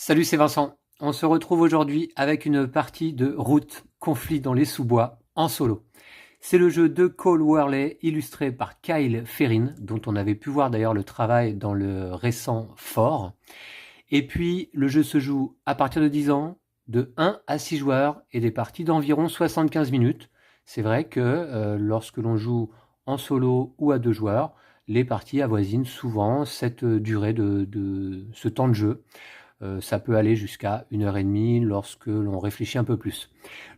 Salut, c'est Vincent. On se retrouve aujourd'hui avec une partie de Route, conflit dans les sous-bois, en solo. C'est le jeu de Cole Wehrle, illustré par Kyle Ferrin, dont on avait pu voir d'ailleurs le travail dans le récent Fort. Et puis, le jeu se joue à partir de 10 ans, de 1 à 6 joueurs, et des parties d'environ 75 minutes. C'est vrai que lorsque l'on joue en solo ou à 2 joueurs, les parties avoisinent souvent cette durée de ce temps de jeu. Ça peut aller jusqu'à 1h30 lorsque l'on réfléchit un peu plus.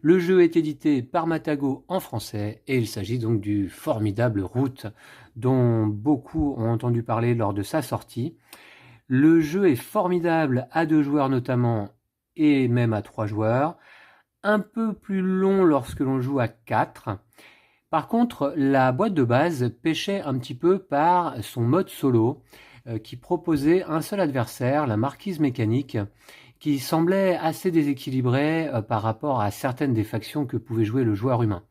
Le jeu est édité par Matago en français et il s'agit donc du formidable Route dont beaucoup ont entendu parler lors de sa sortie. Le jeu est formidable à 2 joueurs notamment et même à 3 joueurs. Un peu plus long lorsque l'on joue à 4. Par contre, la boîte de base pêchait un petit peu par son mode solo qui proposait un seul adversaire, la marquise mécanique, qui semblait assez déséquilibrée par rapport à certaines des factions que pouvait jouer le joueur humain.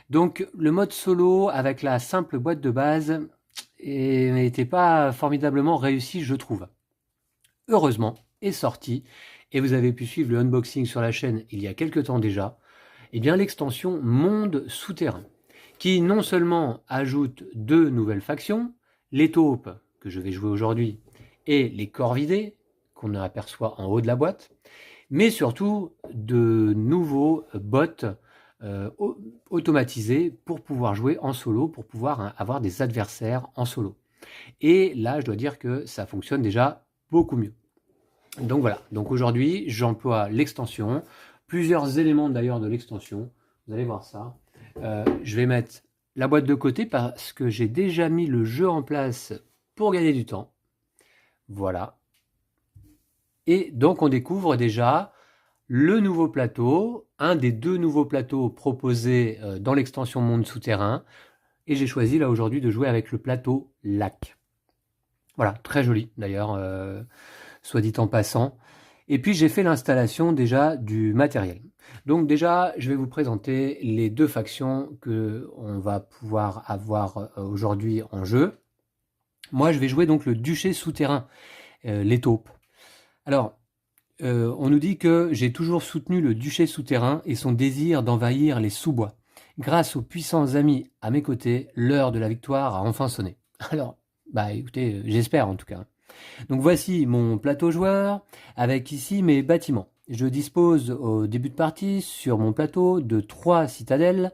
Donc le mode solo avec la simple boîte de base n'était pas formidablement réussi, je trouve. Heureusement est sorti, et vous avez pu suivre le unboxing sur la chaîne il y a quelques temps déjà, eh bien l'extension Monde Souterrain, qui non seulement ajoute 2 nouvelles factions, les taupes, que je vais jouer aujourd'hui, et les corvidés, qu'on aperçoit en haut de la boîte, mais surtout de nouveaux bots automatisés pour pouvoir jouer en solo, pour pouvoir avoir des adversaires en solo. Et là, je dois dire que ça fonctionne déjà beaucoup mieux. Donc voilà, donc aujourd'hui, j'emploie l'extension, plusieurs éléments d'ailleurs de l'extension, vous allez voir ça. Je vais mettre la boîte de côté parce que j'ai déjà mis le jeu en place pour gagner du temps. Voilà. Et donc on découvre déjà le nouveau plateau, un des 2 nouveaux plateaux proposés dans l'extension Monde Souterrain. Et j'ai choisi là aujourd'hui de jouer avec le plateau Lac. Voilà, très joli d'ailleurs, soit dit en passant. Et puis j'ai fait l'installation déjà du matériel. Donc déjà, je vais vous présenter les 2 factions que on va pouvoir avoir aujourd'hui en jeu. Moi, je vais jouer donc le duché souterrain, les taupes. Alors, on nous dit que j'ai toujours soutenu le duché souterrain et son désir d'envahir les sous-bois. Grâce aux puissants amis à mes côtés, l'heure de la victoire a enfin sonné. Alors, bah écoutez, j'espère en tout cas. Donc voici mon plateau joueur avec ici mes bâtiments. Je dispose au début de partie sur mon plateau de 3 citadelles,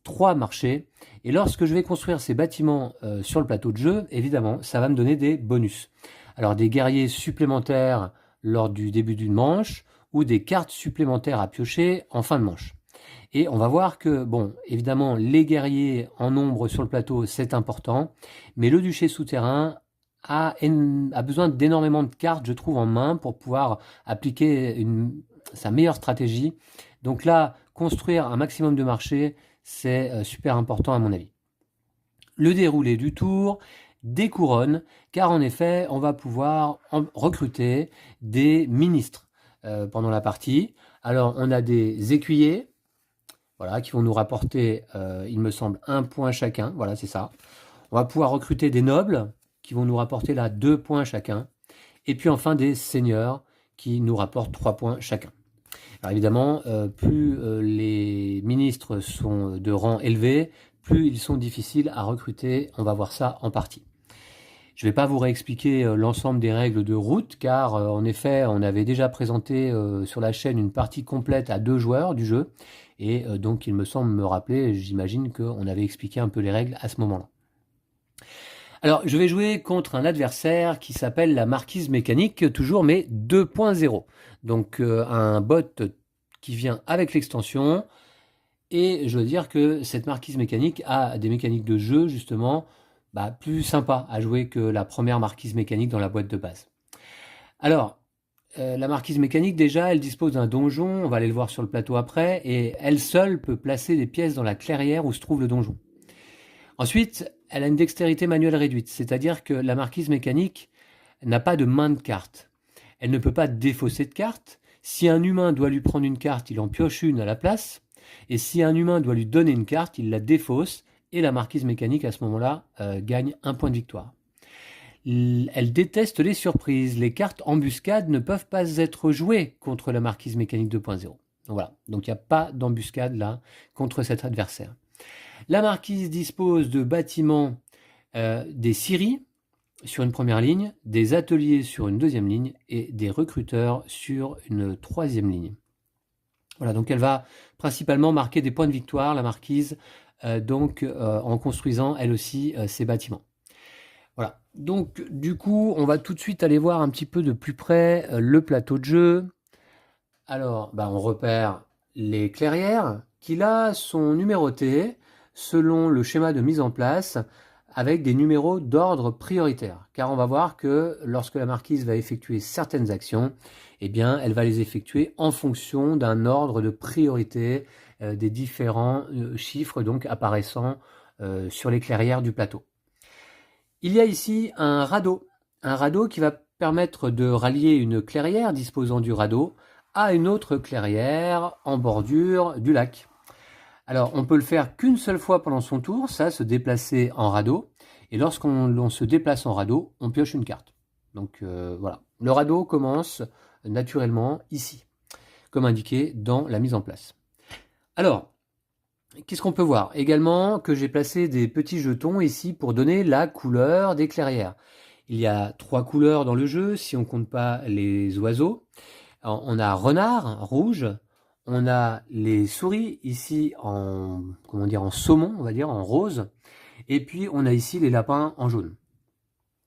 3 marchés. Et lorsque je vais construire ces bâtiments sur le plateau de jeu, évidemment, ça va me donner des bonus. Alors des guerriers supplémentaires lors du début d'une manche ou des cartes supplémentaires à piocher en fin de manche. Et on va voir que, bon, évidemment, les guerriers en nombre sur le plateau, c'est important, mais le duché souterrain a besoin d'énormément de cartes, je trouve, en main pour pouvoir appliquer sa meilleure stratégie. Donc là, construire un maximum de marchés, c'est super important à mon avis. Le déroulé du tour, des couronnes, car en effet, on va pouvoir recruter des ministres pendant la partie. Alors, on a des écuyers, voilà, qui vont nous rapporter, il me semble, 1 point chacun. Voilà, c'est ça. On va pouvoir recruter des nobles, qui vont nous rapporter là 2 points chacun. Et puis enfin des seigneurs, qui nous rapportent 3 points chacun. Alors évidemment, plus les ministres sont de rang élevé, plus ils sont difficiles à recruter. On va voir ça en partie. Je ne vais pas vous réexpliquer l'ensemble des règles de route, car en effet, on avait déjà présenté sur la chaîne une partie complète à 2 joueurs du jeu. Et donc, il me semble me rappeler, j'imagine qu'on avait expliqué un peu les règles à ce moment-là. Alors, je vais jouer contre un adversaire qui s'appelle la marquise mécanique, toujours, mais 2.0. Donc, un bot qui vient avec l'extension. Et je veux dire que cette marquise mécanique a des mécaniques de jeu, justement, plus sympa à jouer que la première marquise mécanique dans la boîte de base. Alors, la marquise mécanique, déjà, elle dispose d'un donjon, on va aller le voir sur le plateau après, et elle seule peut placer des pièces dans la clairière où se trouve le donjon. Ensuite, elle a une dextérité manuelle réduite, c'est-à-dire que la marquise mécanique n'a pas de main de carte. Elle ne peut pas défausser de carte. Si un humain doit lui prendre une carte, il en pioche une à la place, et si un humain doit lui donner une carte, il la défausse, et la marquise mécanique, à ce moment-là, gagne 1 point de victoire. Elle déteste les surprises. Les cartes embuscade ne peuvent pas être jouées contre la marquise mécanique 2.0. Donc voilà, donc il n'y a pas d'embuscade là contre cet adversaire. La marquise dispose de bâtiments, des scieries sur une première ligne, des ateliers sur une deuxième ligne et des recruteurs sur une troisième ligne. Voilà, donc elle va principalement marquer des points de victoire, la marquise, en construisant elle aussi ses bâtiments. Voilà, donc du coup, on va tout de suite aller voir un petit peu de plus près le plateau de jeu. Alors, on repère les clairières qui là sont numérotées selon le schéma de mise en place avec des numéros d'ordre prioritaire. Car on va voir que lorsque la marquise va effectuer certaines actions, eh bien, elle va les effectuer en fonction d'un ordre de priorité des différents chiffres donc apparaissant sur les clairières du plateau. Il y a ici un radeau qui va permettre de rallier une clairière disposant du radeau à une autre clairière en bordure du lac. Alors, on peut le faire qu'une seule fois pendant son tour, ça, se déplacer en radeau. Et lorsqu'on se déplace en radeau, on pioche une carte. Donc voilà, le radeau commence naturellement ici, comme indiqué dans la mise en place. Alors, qu'est-ce qu'on peut voir? Également que j'ai placé des petits jetons ici pour donner la couleur des clairières. Il y a 3 couleurs dans le jeu, si on ne compte pas les oiseaux. Alors, on a renard, rouge. On a les souris ici en saumon, on va dire, en rose. Et puis, on a ici les lapins en jaune.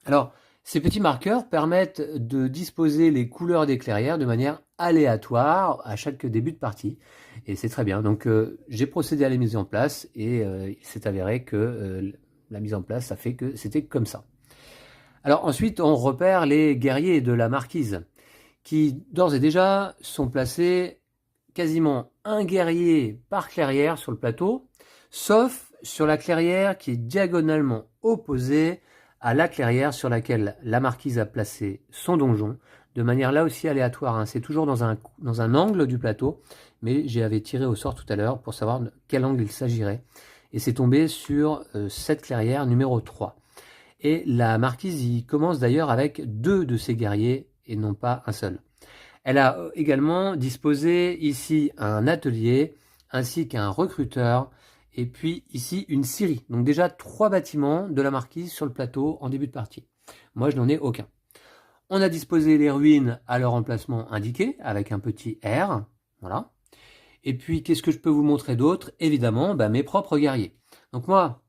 Alors, ces petits marqueurs permettent de disposer les couleurs des clairières de manière aléatoire à chaque début de partie. Et c'est très bien. Donc, j'ai procédé à la mise en place et il s'est avéré que la mise en place, ça fait que c'était comme ça. Alors ensuite, on repère les guerriers de la marquise qui, d'ores et déjà, sont placés quasiment un guerrier par clairière sur le plateau, sauf sur la clairière qui est diagonalement opposée à la clairière sur laquelle la marquise a placé son donjon, de manière là aussi aléatoire, hein. C'est toujours dans un angle du plateau, mais j'avais tiré au sort tout à l'heure pour savoir de quel angle il s'agirait. Et c'est tombé sur cette clairière numéro 3. Et la marquise y commence d'ailleurs avec 2 de ses guerriers et non pas un seul. Elle a également disposé ici un atelier ainsi qu'un recruteur et puis ici une scierie. Donc déjà 3 bâtiments de la marquise sur le plateau en début de partie. Moi je n'en ai aucun. On a disposé les ruines à leur emplacement indiqué avec un petit R. Voilà. Et puis qu'est-ce que je peux vous montrer d'autre? Évidemment mes propres guerriers. Donc moi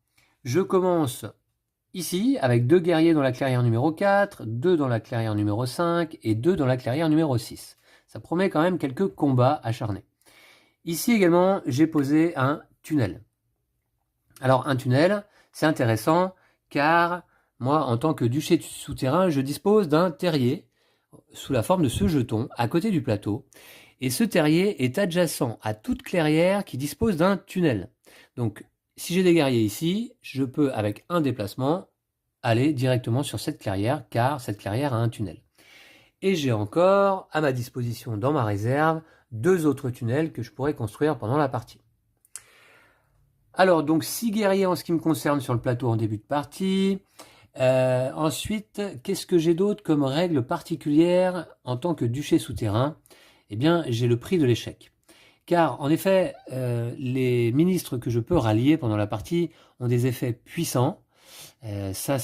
je commence ici avec 2 guerriers dans la clairière numéro 4, 2 dans la clairière numéro 5 et 2 dans la clairière numéro 6. Ça promet quand même quelques combats acharnés. Ici également, j'ai posé un tunnel. Alors un tunnel, c'est intéressant car moi, en tant que duché souterrain, je dispose d'un terrier sous la forme de ce jeton à côté du plateau. Et ce terrier est adjacent à toute clairière qui dispose d'un tunnel. Donc si j'ai des guerriers ici, je peux, avec un déplacement, aller directement sur cette clairière, car cette clairière a un tunnel. Et j'ai encore, à ma disposition dans ma réserve, 2 autres tunnels que je pourrais construire pendant la partie. Alors, donc 6 guerriers en ce qui me concerne sur le plateau en début de partie. Ensuite, qu'est-ce que j'ai d'autre comme règle particulière en tant que duché souterrain? Eh bien, j'ai le prix de l'échec. Car en effet, les ministres que je peux rallier pendant la partie ont des effets puissants. Ça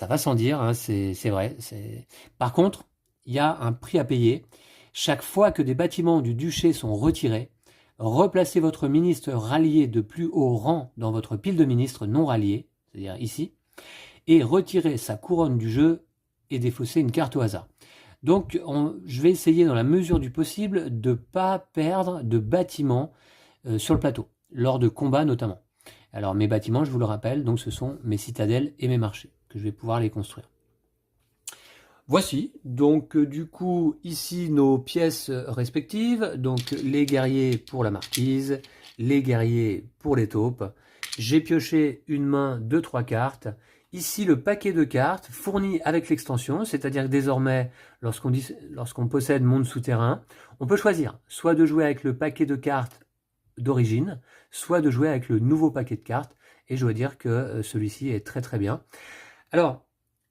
va sans dire, hein, c'est vrai. Par contre, il y a un prix à payer. Chaque fois que des bâtiments du duché sont retirés, replacez votre ministre rallié de plus haut rang dans votre pile de ministres non ralliés, c'est-à-dire ici, et retirez sa couronne du jeu et défaussez une carte au hasard. Donc, je vais essayer dans la mesure du possible de ne pas perdre de bâtiments sur le plateau, lors de combats notamment. Alors, mes bâtiments, je vous le rappelle, donc ce sont mes citadelles et mes marchés, que je vais pouvoir les construire. Voici, donc du coup, ici nos pièces respectives, donc les guerriers pour la marquise, les guerriers pour les taupes. J'ai pioché une main de 3 cartes. Ici, le paquet de cartes fourni avec l'extension, c'est-à-dire que désormais, lorsqu'on possède Monde Souterrain, on peut choisir soit de jouer avec le paquet de cartes d'origine, soit de jouer avec le nouveau paquet de cartes, et je dois dire que celui-ci est très très bien. Alors,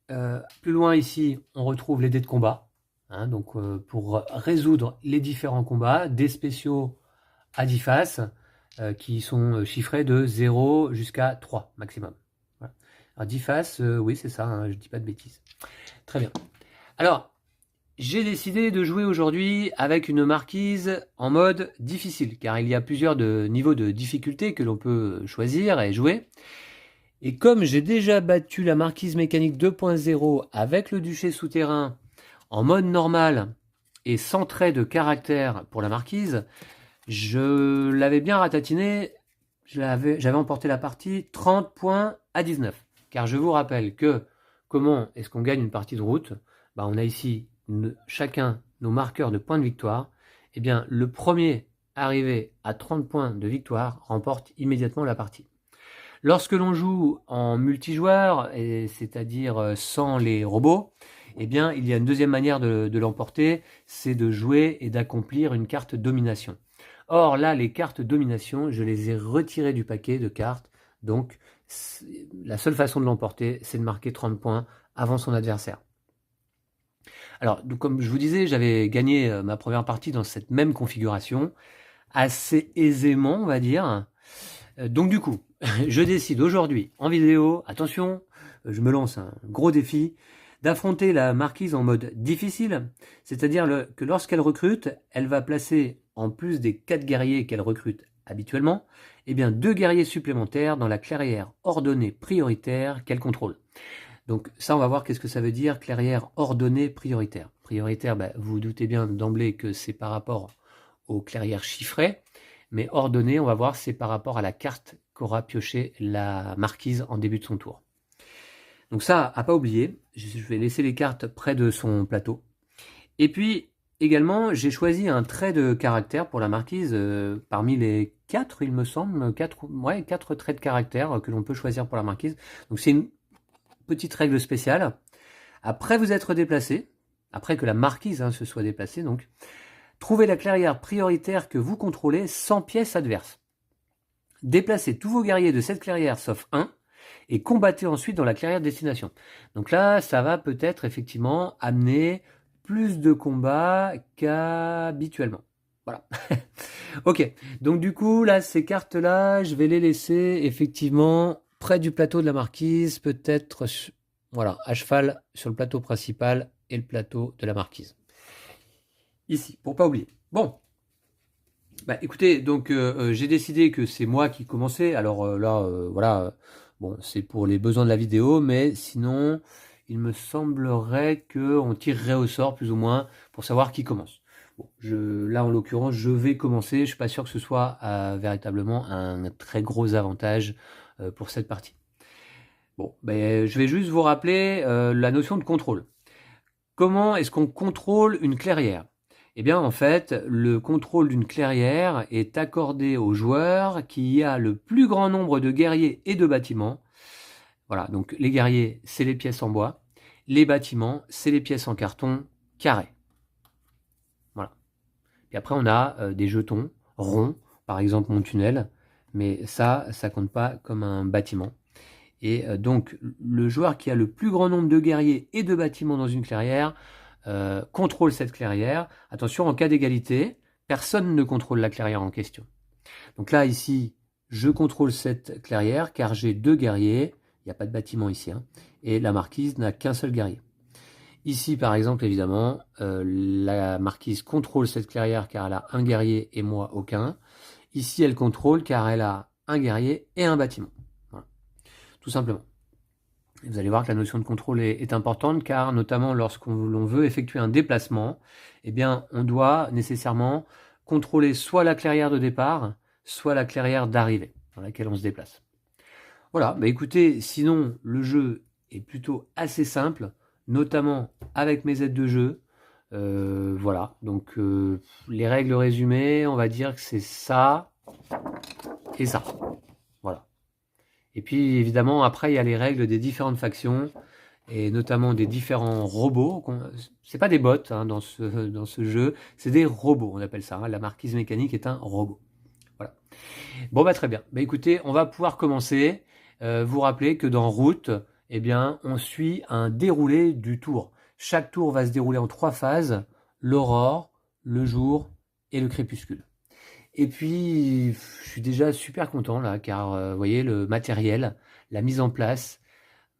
Plus loin ici, on retrouve les dés de combat. Hein, donc pour résoudre les différents combats, des spéciaux à 10 faces qui sont chiffrés de 0 jusqu'à 3 maximum. Voilà. Alors 10 faces, oui c'est ça, hein, je dis pas de bêtises. Très bien. Alors, j'ai décidé de jouer aujourd'hui avec une marquise en mode difficile, car il y a plusieurs niveaux de difficulté que l'on peut choisir et jouer. Et comme j'ai déjà battu la marquise mécanique 2.0 avec le duché souterrain en mode normal et sans trait de caractère pour la marquise, je l'avais bien ratatiné, j'avais emporté la partie 30 points à 19. Car je vous rappelle que comment est-ce qu'on gagne une partie de route? On a ici chacun nos marqueurs de points de victoire. Eh bien, le premier arrivé à 30 points de victoire remporte immédiatement la partie. Lorsque l'on joue en multijoueur, c'est-à-dire sans les robots, eh bien, il y a une deuxième manière de l'emporter, c'est de jouer et d'accomplir une carte domination. Or, là, les cartes domination, je les ai retirées du paquet de cartes. Donc, la seule façon de l'emporter, c'est de marquer 30 points avant son adversaire. Alors, comme je vous disais, j'avais gagné ma première partie dans cette même configuration, assez aisément, on va dire. Donc du coup, je décide aujourd'hui, en vidéo, attention, je me lance un gros défi, d'affronter la marquise en mode difficile, c'est-à-dire que lorsqu'elle recrute, elle va placer, en plus des 4 guerriers qu'elle recrute habituellement, eh bien 2 guerriers supplémentaires dans la clairière ordonnée prioritaire qu'elle contrôle. Donc ça, on va voir qu'est-ce que ça veut dire, clairière ordonnée prioritaire. Prioritaire, vous vous doutez bien d'emblée que c'est par rapport aux clairières chiffrées, mais ordonnée, on va voir, c'est par rapport à la carte qu'aura pioché la marquise en début de son tour. Donc ça, à pas oublier, je vais laisser les cartes près de son plateau. Et puis, également, j'ai choisi un trait de caractère pour la marquise, parmi les 4, il me semble, 4 traits de caractère que l'on peut choisir pour la marquise. Donc c'est une petite règle spéciale. Après vous être déplacé, après que la marquise se soit déplacée, donc, trouvez la clairière prioritaire que vous contrôlez sans pièce adverse. Déplacez tous vos guerriers de cette clairière sauf un et combattez ensuite dans la clairière de destination. Donc là, ça va peut-être effectivement amener plus de combats qu'habituellement. Voilà. Ok, donc du coup, là, ces cartes-là, je vais les laisser effectivement près du plateau de la marquise, peut-être voilà, à cheval sur le plateau principal et le plateau de la marquise. Ici, pour pas oublier. Bon, écoutez, donc j'ai décidé que c'est moi qui commençais. Alors là, voilà, bon, c'est pour les besoins de la vidéo, mais sinon, il me semblerait qu'on tirerait au sort plus ou moins pour savoir qui commence. Bon, là, en l'occurrence, je vais commencer. Je suis pas sûr que ce soit véritablement un très gros avantage pour cette partie. Bon, je vais juste vous rappeler la notion de contrôle. Comment est-ce qu'on contrôle une clairière? Eh bien, en fait, le contrôle d'une clairière est accordé au joueur qui a le plus grand nombre de guerriers et de bâtiments. Voilà, donc les guerriers, c'est les pièces en bois. Les bâtiments, c'est les pièces en carton carré. Voilà. Et après, on a des jetons ronds, par exemple mon tunnel, mais ça compte pas comme un bâtiment. Et donc, le joueur qui a le plus grand nombre de guerriers et de bâtiments dans une clairière contrôle cette clairière. Attention, en cas d'égalité, personne ne contrôle la clairière en question. Donc là, ici, je contrôle cette clairière car j'ai 2 guerriers. Il n'y a pas de bâtiment ici. Et la marquise n'a qu'un seul guerrier. Ici, par exemple, évidemment, la marquise contrôle cette clairière car elle a un guerrier et moi aucun. Ici, elle contrôle car elle a un guerrier et un bâtiment. Voilà. Tout simplement. Et vous allez voir que la notion de contrôle est importante car notamment lorsqu'on veut effectuer un déplacement, eh bien, on doit nécessairement contrôler soit la clairière de départ, soit la clairière d'arrivée dans laquelle on se déplace. Voilà, écoutez, sinon le jeu est plutôt assez simple, notamment avec mes aides de jeu. Voilà, donc les règles résumées, on va dire que c'est ça et ça. Voilà. Et puis évidemment, après, il y a les règles des différentes factions, et notamment des différents robots. C'est pas des bots dans ce jeu, c'est des robots, on appelle ça. La marquise mécanique est un robot. Voilà. Bon, très bien. Écoutez, on va pouvoir commencer. Vous rappelez que dans Route, eh bien, on suit un déroulé du tour. Chaque tour va se dérouler en 3 phases, l'aurore, le jour et le crépuscule. Et puis, je suis déjà super content là, car vous voyez, le matériel, la mise en place,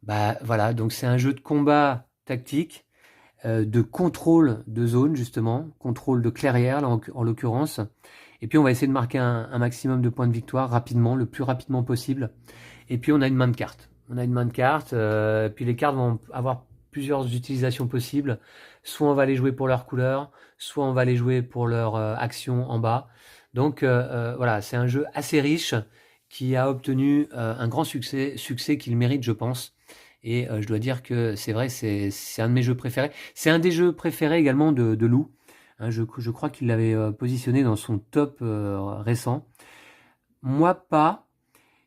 bah voilà, donc c'est un jeu de combat tactique, de contrôle de zone justement, contrôle de clairière là, en l'occurrence. Et puis on va essayer de marquer un maximum de points de victoire rapidement, le plus rapidement possible. Et puis on a une main de cartes. On a une main de cartes, puis les cartes vont avoir plusieurs utilisations possibles. Soit on va les jouer pour leur couleur, soit on va les jouer pour leur action en bas. Donc voilà, c'est un jeu assez riche qui a obtenu un grand succès qu'il mérite, je pense. Et je dois dire que c'est vrai, c'est un de mes jeux préférés. C'est un des jeux préférés également de Lou. Hein, je crois qu'il l'avait positionné dans son top récent. Moi, pas.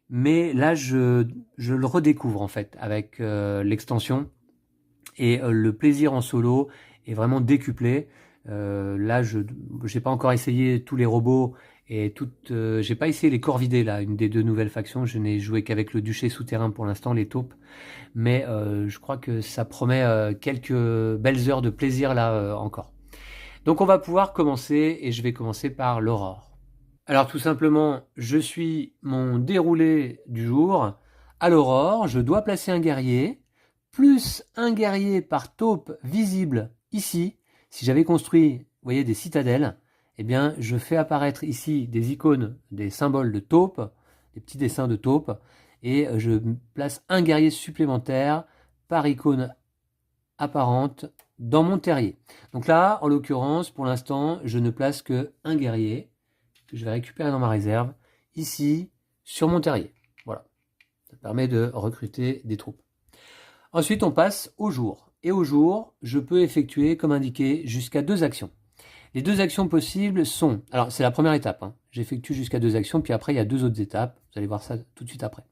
Mais là, je le redécouvre en fait avec l'extension. Et le plaisir en solo est vraiment décuplé. Là, je n'ai pas encore essayé tous les robots et j'ai pas essayé les corvidés là, une des 2 nouvelles factions. Je n'ai joué qu'avec le duché souterrain pour l'instant, les taupes. Mais je crois que ça promet quelques belles heures de plaisir là encore. Donc on va pouvoir commencer et je vais commencer par l'aurore. Alors tout simplement, je suis mon déroulé du jour. À l'aurore, je dois placer un guerrier, plus un guerrier par taupe visible ici. Si j'avais construit, vous voyez, des citadelles, eh bien je fais apparaître ici des icônes, des symboles de taupe, des petits dessins de taupe, et je place un guerrier supplémentaire par icône apparente dans mon terrier. Donc là, en l'occurrence, pour l'instant, je ne place que un guerrier que je vais récupérer dans ma réserve, ici, sur mon terrier. Voilà, ça permet de recruter des troupes. Ensuite, on passe au jour. Et au jour, je peux effectuer, comme indiqué, jusqu'à 2 actions. Les 2 actions possibles sont... Alors, c'est la première étape. Hein. J'effectue jusqu'à 2 actions, puis après, il y a 2 autres étapes. Vous allez voir ça tout de suite après.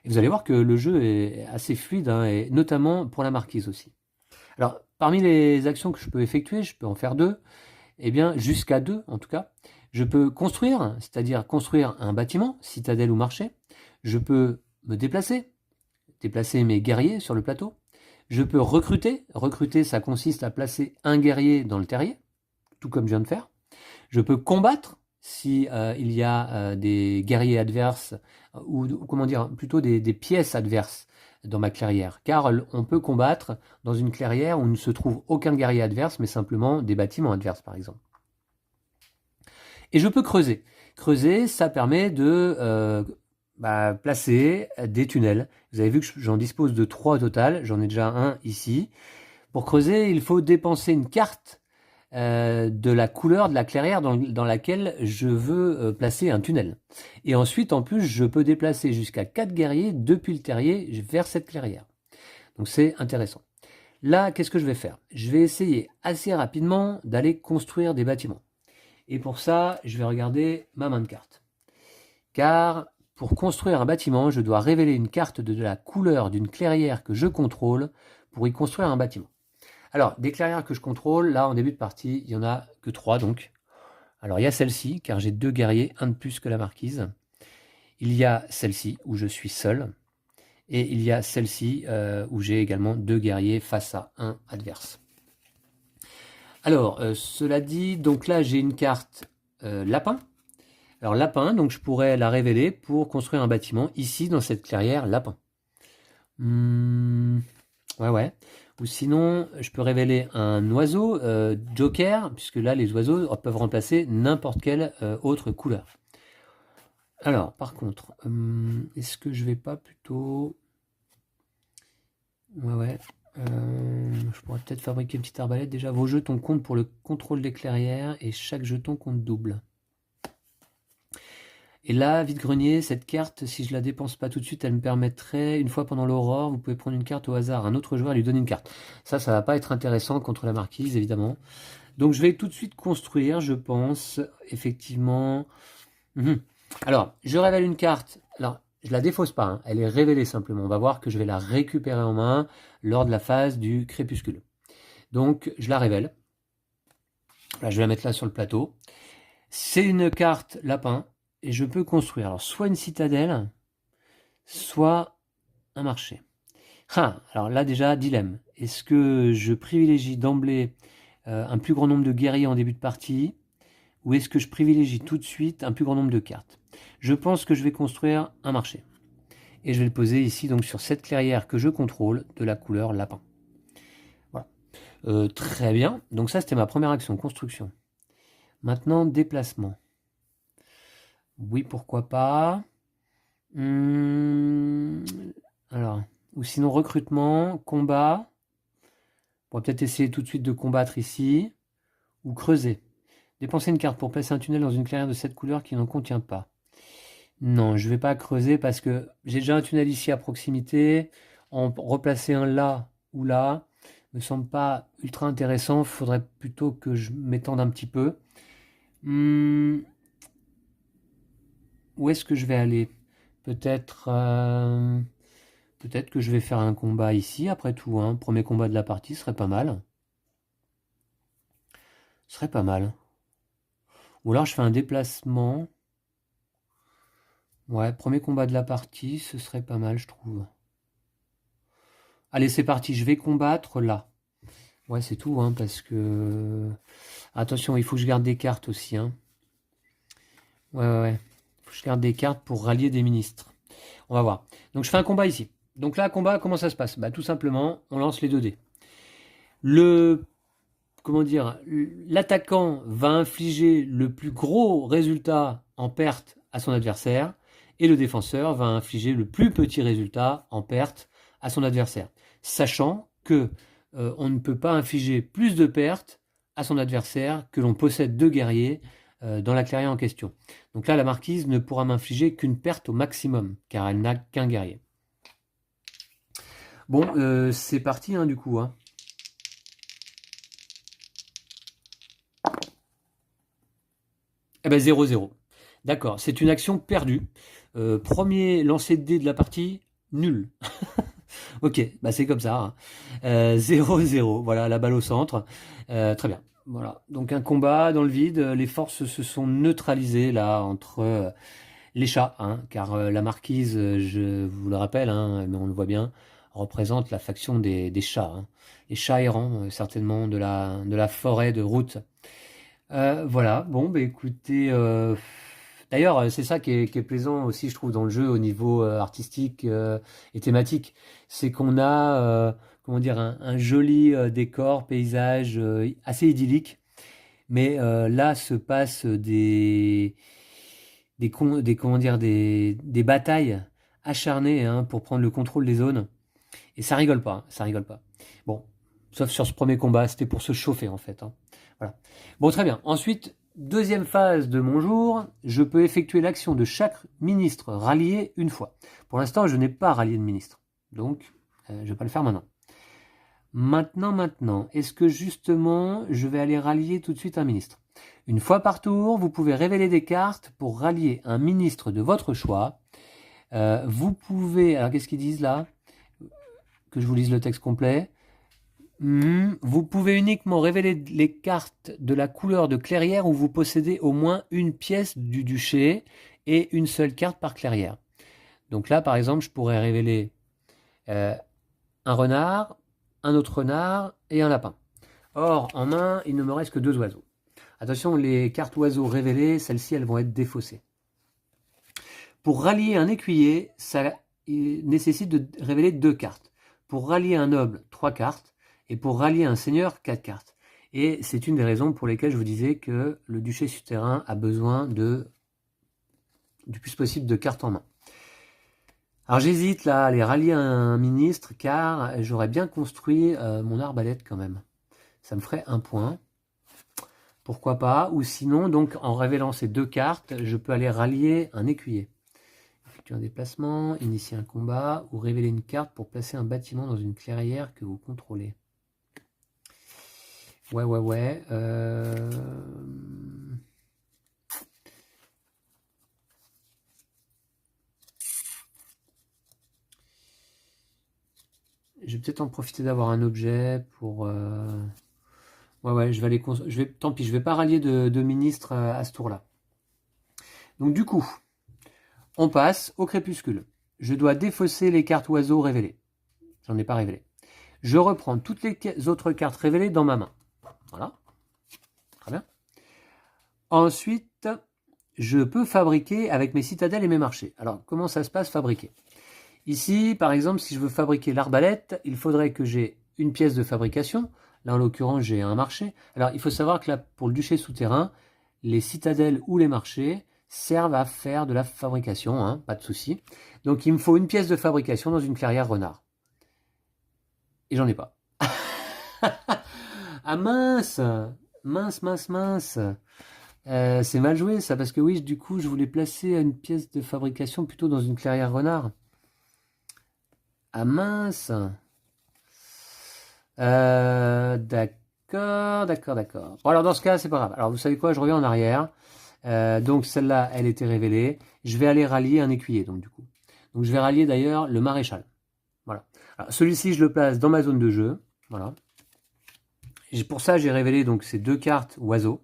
Et vous allez voir que le jeu est assez fluide, hein, et notamment pour la marquise aussi. Alors, parmi les actions que je peux effectuer, je peux en faire 2, eh bien, jusqu'à 2 en tout cas. Je peux construire, c'est-à-dire construire un bâtiment, citadelle ou marché. Je peux me déplacer mes guerriers sur le plateau. Je peux recruter. Recruter, ça consiste à placer un guerrier dans le terrier, tout comme je viens de faire. Je peux combattre si il y a des guerriers adverses, ou comment dire, plutôt des pièces adverses dans ma clairière. Car on peut combattre dans une clairière où ne se trouve aucun guerrier adverse, mais simplement des bâtiments adverses, par exemple. Et je peux creuser. Creuser, ça permet de placer des tunnels. Vous avez vu que j'en dispose de 3 au total. J'en ai déjà un ici. Pour creuser, il faut dépenser une carte de la couleur de la clairière dans laquelle je veux placer un tunnel. Et ensuite, en plus, je peux déplacer jusqu'à 4 guerriers depuis le terrier vers cette clairière. Donc c'est intéressant. Là, qu'est-ce que je vais faire? Je vais essayer assez rapidement d'aller construire des bâtiments. Et pour ça, je vais regarder ma main de cartes. Car pour construire un bâtiment, je dois révéler une carte de la couleur d'une clairière que je contrôle pour y construire un bâtiment. Alors, des clairières que je contrôle, là, en début de partie, il n'y en a que 3 donc. Alors, il y a celle-ci, car j'ai 2 guerriers, un de plus que la marquise. Il y a celle-ci, où je suis seul. Et il y a celle-ci, où j'ai également 2 guerriers face à un adverse. Alors, cela dit, donc là, j'ai une carte lapin. Alors, lapin, donc je pourrais la révéler pour construire un bâtiment ici, dans cette clairière lapin. Ouais. Ou sinon, je peux révéler un oiseau joker, puisque là, les oiseaux peuvent remplacer n'importe quelle autre couleur. Alors, par contre, est-ce que je vais pas plutôt... Ouais. Je pourrais peut-être fabriquer une petite arbalète. Déjà, vos jetons comptent pour le contrôle des clairières et chaque jeton compte double. Et là, vide-grenier, cette carte, si je la dépense pas tout de suite, elle me permettrait, une fois pendant l'aurore, vous pouvez prendre une carte au hasard, un autre joueur et lui donner une carte. Ça va pas être intéressant contre la marquise, évidemment. Donc je vais tout de suite construire, je pense, effectivement. Alors, je révèle une carte. Alors, je la défausse pas, hein. Elle est révélée simplement. On va voir que je vais la récupérer en main lors de la phase du crépuscule. Donc, je la révèle. Là, je vais la mettre là sur le plateau. C'est une carte lapin. Et je peux construire alors soit une citadelle, soit un marché. Ah, alors là déjà, dilemme. Est-ce que je privilégie d'emblée un plus grand nombre de guerriers en début de partie, ou est-ce que je privilégie tout de suite un plus grand nombre de cartes? Je pense que je vais construire un marché. Et je vais le poser ici donc sur cette clairière que je contrôle de la couleur lapin. Voilà. Très bien. Donc ça, c'était ma première action, construction. Maintenant, déplacement. Oui, pourquoi pas. Alors, ou sinon recrutement, combat. On va peut-être essayer tout de suite de combattre ici. Ou creuser. Dépenser une carte pour placer un tunnel dans une clairière de cette couleur qui n'en contient pas. Non, je ne vais pas creuser parce que j'ai déjà un tunnel ici à proximité. En replacer un là ou là me semble pas ultra intéressant. Il faudrait plutôt que je m'étende un petit peu. Où est-ce que je vais aller? Peut-être peut-être que je vais faire un combat ici, après tout. Hein. Premier combat de la partie serait pas mal. Serait pas mal. Ou alors je fais un déplacement. Ouais, premier combat de la partie, ce serait pas mal, je trouve. Allez, c'est parti, je vais combattre là. Ouais, c'est tout, hein, parce que... Attention, il faut que je garde des cartes aussi. Hein. Ouais. Il faut que je garde des cartes pour rallier des ministres. On va voir. Donc je fais un combat ici. Donc là, combat, comment ça se passe? Bah, tout simplement, on lance les 2 dés. Comment dire, l'attaquant va infliger le plus gros résultat en perte à son adversaire et le défenseur va infliger le plus petit résultat en perte à son adversaire, sachant que on ne peut pas infliger plus de pertes à son adversaire que l'on possède 2 guerriers dans la clairière en question. Donc là, la marquise ne pourra m'infliger qu'une perte au maximum, car elle n'a qu'un guerrier. Bon, c'est parti hein, du coup. Hein. Eh ben 0-0. D'accord, c'est une action perdue. Premier lancer de dés de la partie, nul. Ok, bah c'est comme ça. Hein. 0-0, voilà, la balle au centre. Très bien. Voilà, donc un combat dans le vide. Les forces se sont neutralisées là entre les chats, hein, car la marquise, je vous le rappelle, hein, mais on le voit bien, représente la faction des chats. Hein. Les chats errants, certainement, de la forêt de route. Voilà, bon, bah écoutez, d'ailleurs, c'est ça qui est plaisant aussi, je trouve, dans le jeu au niveau artistique et thématique. C'est qu'on a, comment dire, un joli décor, paysage assez idyllique, mais là se passent comment dire, des batailles acharnées hein, pour prendre le contrôle des zones. Et ça rigole pas, hein, ça rigole pas. Bon, sauf sur ce premier combat, c'était pour se chauffer en fait. Hein. Voilà. Bon, très bien. Ensuite, deuxième phase de mon jour, je peux effectuer l'action de chaque ministre rallié une fois. Pour l'instant, je n'ai pas rallié de ministre. Donc, je ne vais pas le faire maintenant. Maintenant, est-ce que justement, je vais aller rallier tout de suite un ministre? Une fois par tour, vous pouvez révéler des cartes pour rallier un ministre de votre choix. Vous pouvez... Alors, qu'est-ce qu'ils disent là? Que je vous lise le texte complet. Vous pouvez uniquement révéler les cartes de la couleur de clairière où vous possédez au moins une pièce du duché et une seule carte par clairière. Donc là, par exemple, je pourrais révéler un renard, un autre renard et un lapin. Or, en main, il ne me reste que 2 oiseaux. Attention, les cartes oiseaux révélées, celles-ci, elles vont être défaussées. Pour rallier un écuyer, ça nécessite de révéler 2 cartes. Pour rallier un noble, 3 cartes. Et pour rallier un seigneur, 4 cartes. Et c'est une des raisons pour lesquelles je vous disais que le duché souterrain a besoin du plus possible de cartes en main. Alors j'hésite là à aller rallier un ministre car j'aurais bien construit mon arbalète quand même. Ça me ferait un point. Pourquoi pas? Ou sinon, donc en révélant ces 2 cartes, je peux aller rallier un écuyer. Effectuer un déplacement, initier un combat ou révéler une carte pour placer un bâtiment dans une clairière que vous contrôlez. Ouais. Je vais peut-être en profiter d'avoir un objet pour... Ouais, je vais aller... Tant pis, je vais pas rallier de ministre à ce tour-là. Donc du coup, on passe au crépuscule. Je dois défausser les cartes oiseaux révélées. J'en ai pas révélé. Je reprends toutes les autres cartes révélées dans ma main. Voilà. Très bien. Ensuite, je peux fabriquer avec mes citadelles et mes marchés. Alors, comment ça se passe fabriquer? Ici, par exemple, si je veux fabriquer l'arbalète, il faudrait que j'ai une pièce de fabrication. Là, en l'occurrence, j'ai un marché. Alors, il faut savoir que là, pour le duché souterrain, les citadelles ou les marchés servent à faire de la fabrication, hein, pas de souci. Donc, il me faut une pièce de fabrication dans une clairière renard. Et j'en ai pas. Ah mince! Mince. C'est mal joué ça, parce que oui, du coup, je voulais placer une pièce de fabrication plutôt dans une clairière renard. Ah mince! D'accord. Bon, alors dans ce cas, c'est pas grave. Alors vous savez quoi, je reviens en arrière. Donc celle-là, elle était révélée. Je vais aller rallier un écuyer, donc du coup. Donc je vais rallier d'ailleurs le maréchal. Voilà. Celui-ci, je le place dans ma zone de jeu. Voilà. Pour ça, j'ai révélé donc ces deux cartes oiseaux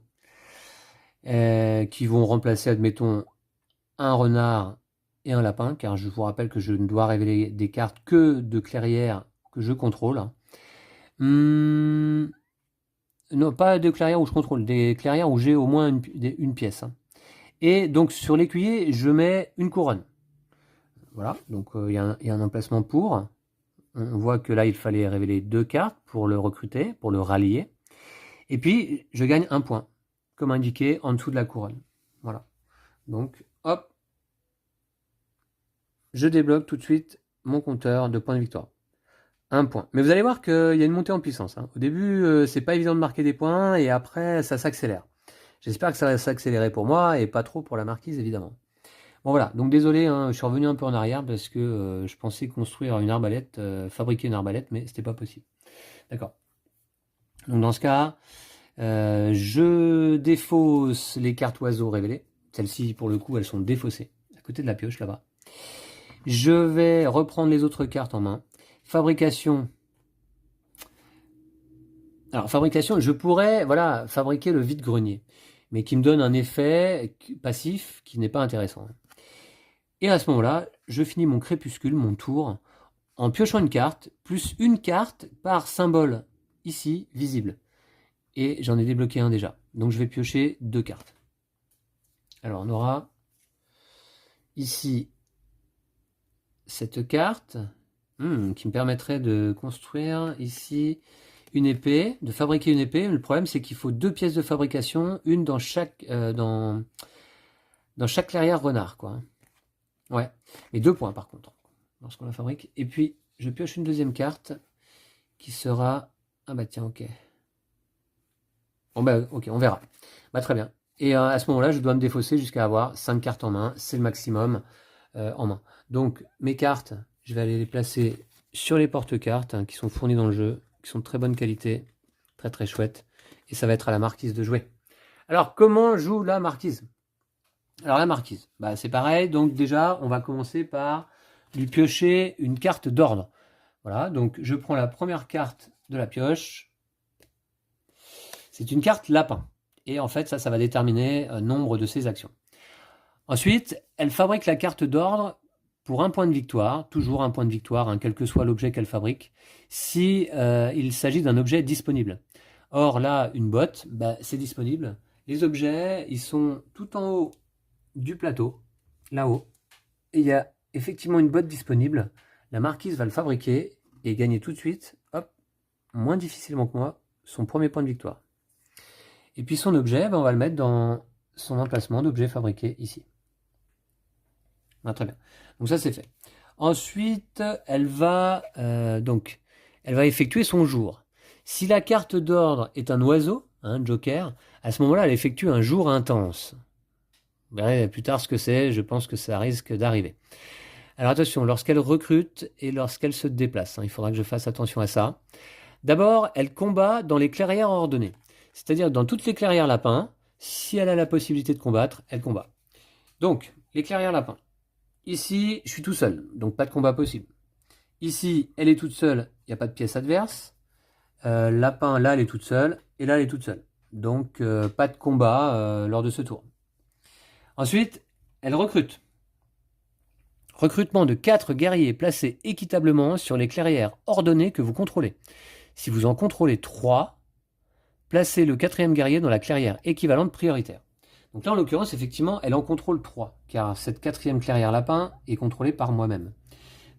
qui vont remplacer, admettons, un renard et un lapin, car je vous rappelle que je ne dois révéler des cartes que de clairières que je contrôle. Non, pas de clairières où je contrôle, des clairières où j'ai au moins une pièce. Et donc sur l'écuyer, je mets une couronne. Voilà, donc il y a un emplacement pour. On voit que là, il fallait révéler deux cartes pour le recruter, pour le rallier. Et puis, je gagne un point, comme indiqué en dessous de la couronne. Voilà. Donc, hop, je débloque tout de suite mon compteur de points de victoire. Un point. Mais vous allez voir qu'il y a une montée en puissance. Au début, c'est pas évident de marquer des points et après, ça s'accélère. J'espère que ça va s'accélérer pour moi et pas trop pour la marquise, évidemment. Bon voilà, donc désolé, je suis revenu un peu en arrière parce que je pensais construire une arbalète, fabriquer une arbalète, mais c'était pas possible. D'accord. Donc dans ce cas, je défausse les cartes oiseaux révélées. Celles-ci, pour le coup, elles sont défaussées, à côté de la pioche là-bas. Je vais reprendre les autres cartes en main. Fabrication. Alors, fabrication, je pourrais fabriquer le vide-grenier, mais qui me donne un effet passif qui n'est pas intéressant. Et à ce moment-là, je finis mon crépuscule, mon tour, en piochant une carte, plus une carte par symbole, ici, visible. Et j'en ai débloqué un déjà. Donc je vais piocher deux cartes. Alors on aura ici cette carte qui me permettrait de construire ici une épée, de fabriquer une épée. Le problème c'est qu'il faut deux pièces de fabrication, une dans chaque clairière renard, quoi. Ouais, mais 2 points par contre, lorsqu'on la fabrique. Et puis, je pioche une deuxième carte qui sera... Ah bah tiens, ok. Bon bah ok, on verra. Bah très bien. Et à ce moment-là, je dois me défausser jusqu'à avoir 5 cartes en main. C'est le maximum en main. Donc, mes cartes, je vais aller les placer sur les porte-cartes qui sont fournies dans le jeu, qui sont de très bonne qualité, très très chouettes. Et ça va être à la marquise de jouer. Alors, comment joue la marquise ? Alors la marquise, bah, c'est pareil, donc déjà on va commencer par lui piocher une carte d'ordre. Voilà, donc je prends la première carte de la pioche, c'est une carte lapin, et en fait ça va déterminer nombre de ses actions. Ensuite, elle fabrique la carte d'ordre pour un point de victoire, toujours un point de victoire, quel que soit l'objet qu'elle fabrique, si il s'agit d'un objet disponible. Or là, une botte, bah, c'est disponible. Les objets, ils sont tout en haut du plateau, là-haut, et il y a effectivement une botte disponible. La marquise va le fabriquer et gagner tout de suite, hop, moins difficilement que moi, son premier point de victoire. Et puis son objet, on va le mettre dans son emplacement d'objet fabriqué ici. Ah, très bien. Donc ça c'est fait. Ensuite, elle va effectuer son jour. Si la carte d'ordre est un oiseau, un joker, à ce moment-là, elle effectue un jour intense. Vous verrez plus tard ce que c'est, je pense que ça risque d'arriver. Alors attention, lorsqu'elle recrute et lorsqu'elle se déplace, il faudra que je fasse attention à ça. D'abord, elle combat dans les clairières ordonnées. C'est-à-dire dans toutes les clairières lapins, si elle a la possibilité de combattre, elle combat. Donc, les clairières lapins. Ici, je suis tout seul, donc pas de combat possible. Ici, elle est toute seule, il n'y a pas de pièce adverse. Lapin, là, elle est toute seule, et là, elle est toute seule. Donc, pas de combat lors de ce tour. Ensuite, elle recrute. Recrutement de 4 guerriers placés équitablement sur les clairières ordonnées que vous contrôlez. Si vous en contrôlez 3, placez le 4e guerrier dans la clairière équivalente prioritaire. Donc là, en l'occurrence, effectivement, elle en contrôle 3, car cette 4e clairière lapin est contrôlée par moi-même.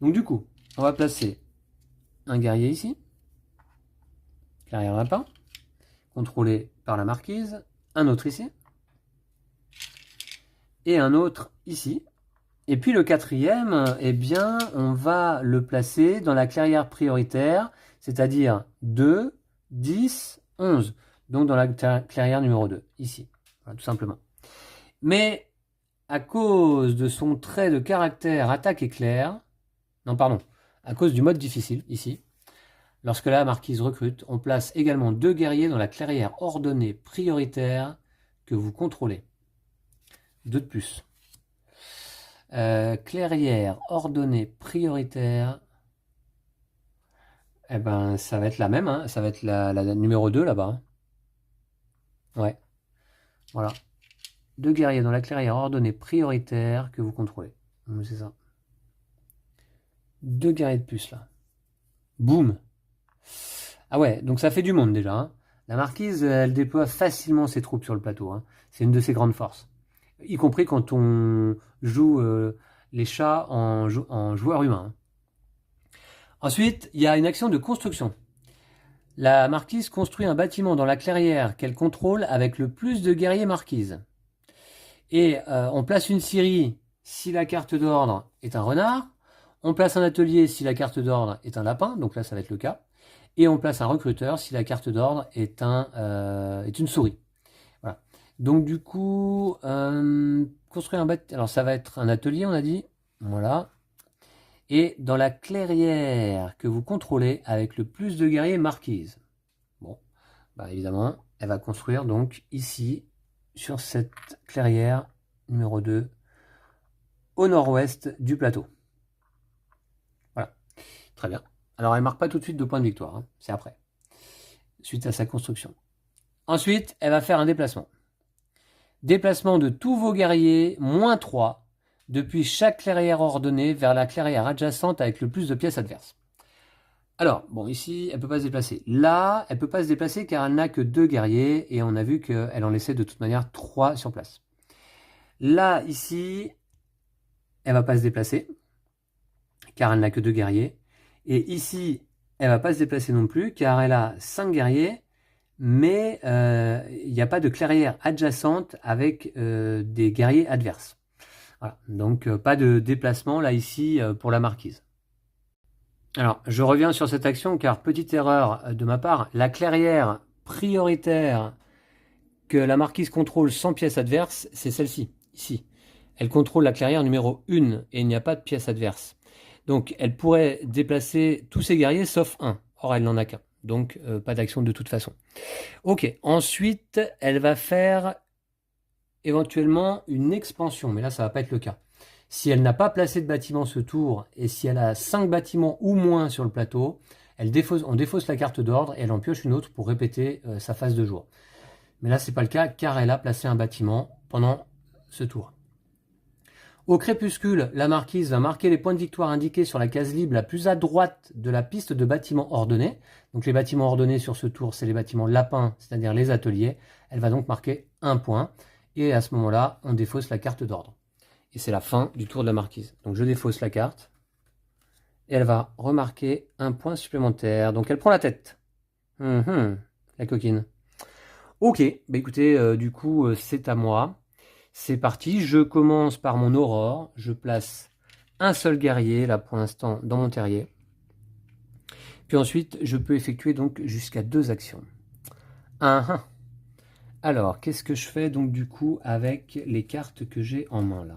Donc du coup, on va placer un guerrier ici, clairière lapin, contrôlé par la marquise, un autre ici, et un autre ici. Et puis le 4e, eh bien, on va le placer dans la clairière prioritaire, c'est-à-dire 2, 10, 11. Donc dans la clairière numéro 2, ici, voilà, tout simplement. Mais à cause de son trait de caractère attaque éclair, non pardon, à cause du mode difficile, ici, lorsque la marquise recrute, on place également 2 guerriers dans la clairière ordonnée prioritaire que vous contrôlez. 2 de plus. Clairière ordonnée prioritaire, eh ben ça va être la même, hein. Ça va être la numéro 2 là-bas. Ouais, voilà. 2 guerriers dans la clairière ordonnée prioritaire que vous contrôlez. C'est ça. 2 guerriers de plus là. Boum. Ah ouais, donc ça fait du monde déjà, hein. La marquise, elle déploie facilement ses troupes sur le plateau, hein. C'est une de ses grandes forces. Y compris quand on joue les chats en joueur humain, hein. Ensuite, il y a une action de construction. La marquise construit un bâtiment dans la clairière qu'elle contrôle avec le plus de guerriers marquises. Et on place une scierie si la carte d'ordre est un renard. On place un atelier si la carte d'ordre est un lapin, donc là ça va être le cas. Et on place un recruteur si la carte d'ordre est une souris. Voilà. Donc du coup, construire un bâtiment, alors ça va être un atelier, on a dit. Voilà. Et dans la clairière que vous contrôlez avec le plus de guerriers marquises. Bon, bah évidemment, elle va construire donc ici, sur cette clairière numéro 2, au nord-ouest du plateau. Voilà, très bien. Alors elle ne marque pas tout de suite de point de victoire, hein. C'est après, suite à sa construction. Ensuite, elle va faire un déplacement. Déplacement de tous vos guerriers, moins 3, depuis chaque clairière ordonnée vers la clairière adjacente avec le plus de pièces adverses. Alors, bon, ici, elle ne peut pas se déplacer. Là, elle ne peut pas se déplacer car elle n'a que 2 guerriers et on a vu qu'elle en laissait de toute manière 3 sur place. Là, ici, elle ne va pas se déplacer car elle n'a que 2 guerriers. Et ici, elle ne va pas se déplacer non plus car elle a 5 guerriers, mais il n'y a pas de clairière adjacente avec des guerriers adverses. Voilà, donc pas de déplacement là ici pour la marquise. Alors, je reviens sur cette action car, petite erreur de ma part, la clairière prioritaire que la marquise contrôle sans pièce adverse, c'est celle-ci, ici. Elle contrôle la clairière numéro 1 et il n'y a pas de pièce adverse. Donc, elle pourrait déplacer tous ses guerriers sauf un. Or, elle n'en a qu'un. Donc, pas d'action de toute façon. Ok, ensuite, elle va faire éventuellement une expansion, mais là, ça ne va pas être le cas. Si elle n'a pas placé de bâtiment ce tour, et si elle a 5 bâtiments ou moins sur le plateau, on défausse la carte d'ordre et elle en pioche une autre pour répéter sa phase de jour. Mais là, ce n'est pas le cas car elle a placé un bâtiment pendant ce tour. Au crépuscule, la marquise va marquer les points de victoire indiqués sur la case libre la plus à droite de la piste de bâtiments ordonnés. Donc les bâtiments ordonnés sur ce tour, c'est les bâtiments lapins, c'est-à-dire les ateliers. Elle va donc marquer un point. Et à ce moment-là, on défausse la carte d'ordre. Et c'est la fin du tour de la marquise. Donc je défausse la carte. Et elle va remarquer un point supplémentaire. Donc elle prend la tête. La coquine. Ok, bah écoutez, du coup, c'est à moi. C'est parti. Je commence par mon aurore. Je place un seul guerrier, là pour l'instant, dans mon terrier. Puis ensuite, je peux effectuer donc jusqu'à 2 actions. Alors, qu'est-ce que je fais donc du coup avec les cartes que j'ai en main là?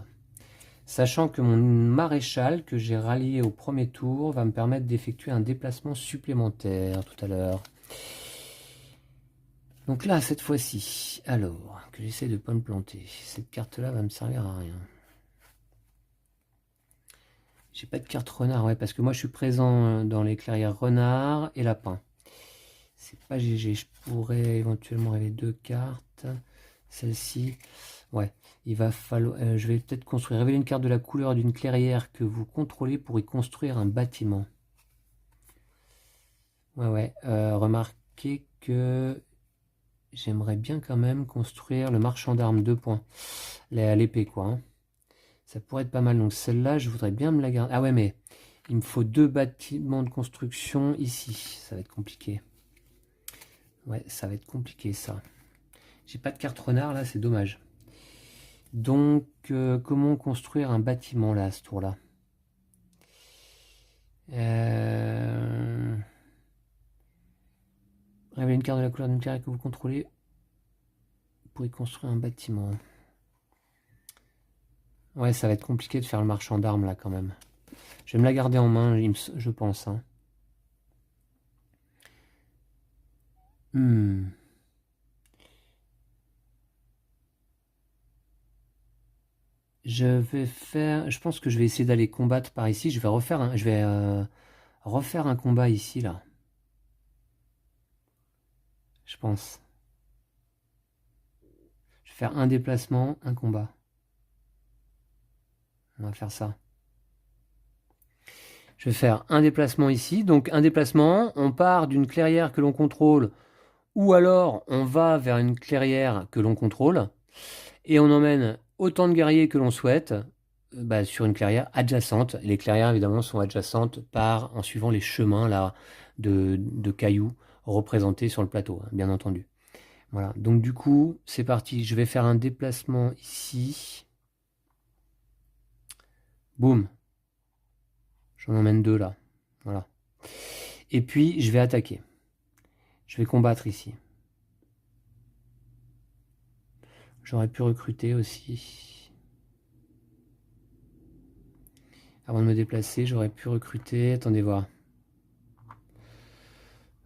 Sachant que mon maréchal que j'ai rallié au premier tour va me permettre d'effectuer un déplacement supplémentaire tout à l'heure. Donc là, cette fois-ci, alors, que j'essaie de ne pas me planter, cette carte-là va me servir à rien. J'ai pas de carte renard, ouais, parce que moi je suis présent dans les clairières renard et lapin. C'est pas GG, je pourrais éventuellement rêver 2 cartes. Celle-ci, Ouais, il va falloir. Je vais peut-être construire. Révéler une carte de la couleur d'une clairière que vous contrôlez pour y construire un bâtiment. Ouais, ouais. Remarquez que j'aimerais bien quand même construire le marchand d'armes 2 points. L'épée, quoi. Hein. Ça pourrait être pas mal. Donc celle-là, je voudrais bien me la garder. Ah ouais, mais il me faut 2 bâtiments de construction ici. Ça va être compliqué. Ouais, ça va être compliqué, ça. J'ai pas de carte renard, là, c'est dommage. Donc, comment construire un bâtiment, là, à ce tour-là? Révélez une carte de la couleur d'une clairière que vous contrôlez pour y construire un bâtiment. Ouais, ça va être compliqué de faire le marchand d'armes, là, quand même. Je vais me la garder en main, je pense. Hein. Je pense que je vais essayer d'aller combattre par ici. Je vais refaire un combat ici, là. Je pense. Je vais faire un déplacement, un combat. On va faire ça. Je vais faire un déplacement ici. Donc un déplacement, on part d'une clairière que l'on contrôle, ou alors on va vers une clairière que l'on contrôle, et on emmène autant de guerriers que l'on souhaite sur une clairière adjacente. Les clairières évidemment sont adjacentes en suivant les chemins là de cailloux représentés sur le plateau, hein, bien entendu. Voilà, donc du coup c'est parti. Je vais faire un déplacement ici. Boum. J'en emmène 2 là. Voilà. Et puis je vais attaquer. Je vais combattre ici. J'aurais pu recruter aussi. Avant de me déplacer, j'aurais pu recruter. Attendez voir.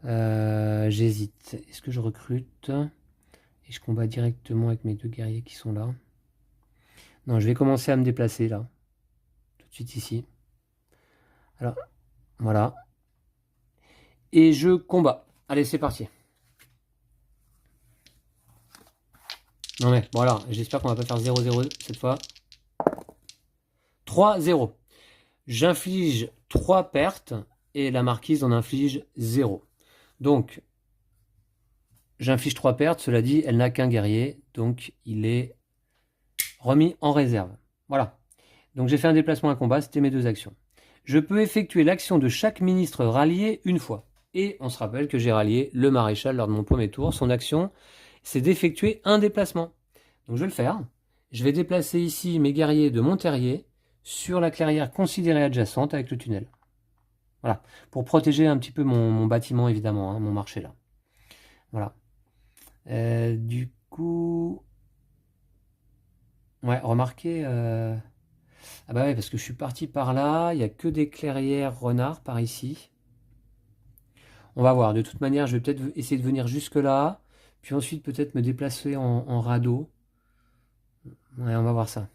J'hésite. Est-ce que je recrute et je combats directement avec mes 2 guerriers qui sont là? Non, je vais commencer à me déplacer là. Tout de suite ici. Alors, voilà. Et je combats. Allez, c'est parti. Non mais, voilà, j'espère qu'on va pas faire 0-0 cette fois. 3-0. J'inflige 3 pertes et la marquise en inflige 0. Donc, j'inflige 3 pertes, cela dit, elle n'a qu'un guerrier, donc il est remis en réserve. Voilà. Donc j'ai fait un déplacement à combat, c'était mes 2 actions. Je peux effectuer l'action de chaque ministre rallié une fois. Et on se rappelle que j'ai rallié le maréchal lors de mon premier tour. Son action, c'est d'effectuer un déplacement. Donc je vais le faire. Je vais déplacer ici mes guerriers de mon terrier sur la clairière considérée adjacente avec le tunnel. Voilà. Pour protéger un petit peu mon bâtiment, évidemment, hein, mon marché là. Voilà. Du coup... Ouais, remarquez... Ah bah ouais, parce que je suis parti par là, il n'y a que des clairières renards par ici. On va voir, de toute manière, je vais peut-être essayer de venir jusque là, puis ensuite peut-être me déplacer en radeau. Ouais, on va voir ça.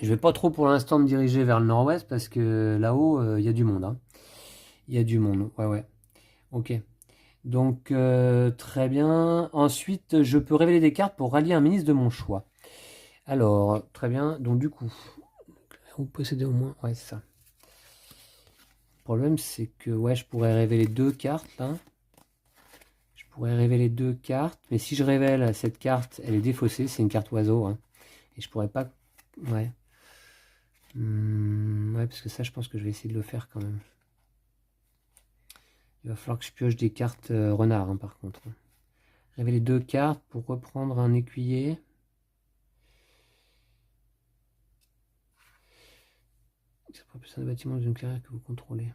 Je vais pas trop pour l'instant me diriger vers le nord-ouest, parce que là-haut, il y a du monde. Hein. Il y a du monde, ouais, ouais. Ok. Donc, très bien. Ensuite, je peux révéler des cartes pour rallier un ministre de mon choix. Alors, très bien. Donc, du coup, vous possédez au moins... Ouais, c'est ça. Le problème, c'est que ouais, je pourrais révéler 2 cartes là. Je pourrais révéler 2 cartes, mais si je révèle cette carte, elle est défaussée, c'est une carte oiseau. Hein. Et je pourrais pas. Ouais. Ouais, parce que ça, je pense que je vais essayer de le faire quand même. Il va falloir que je pioche des cartes renard, hein, par contre. Révéler 2 cartes pour reprendre un écuyer. Ça propulse un bâtiment d'une clairière que vous contrôlez.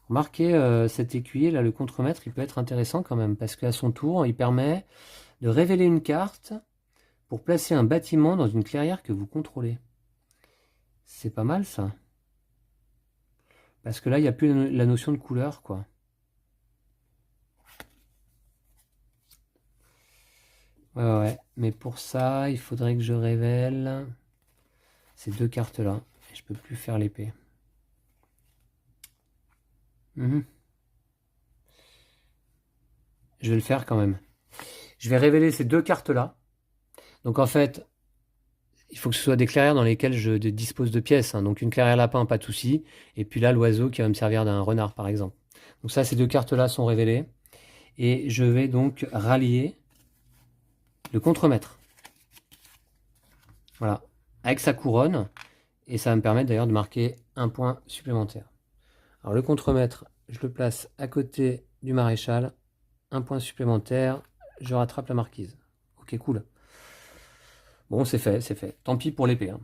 Remarquez cet écuyer là, le contremaître, il peut être intéressant quand même, parce qu'à son tour, il permet de révéler une carte pour placer un bâtiment dans une clairière que vous contrôlez. C'est pas mal ça. Parce que là, il n'y a plus la notion de couleur, quoi. Ouais, ouais, ouais. Mais pour ça, il faudrait que je révèle ces 2 cartes-là. Et je peux plus faire l'épée. je vais le faire quand même. Je vais révéler ces deux cartes-là. Donc en fait, il faut que ce soit des clairières dans lesquelles je dispose de pièces. Hein. Donc une clairière lapin, pas de souci. Et puis là, l'oiseau qui va me servir d'un renard, par exemple. Donc ça, ces deux cartes-là sont révélées. Et je vais donc rallier le contremaître. Voilà. Avec sa couronne. Et ça va me permettre d'ailleurs de marquer un point supplémentaire. Alors le contremaître, je le place à côté du maréchal. Un point supplémentaire. Je rattrape la marquise. Ok, cool. Bon, c'est fait, c'est fait. Tant pis pour l'épée. Hein.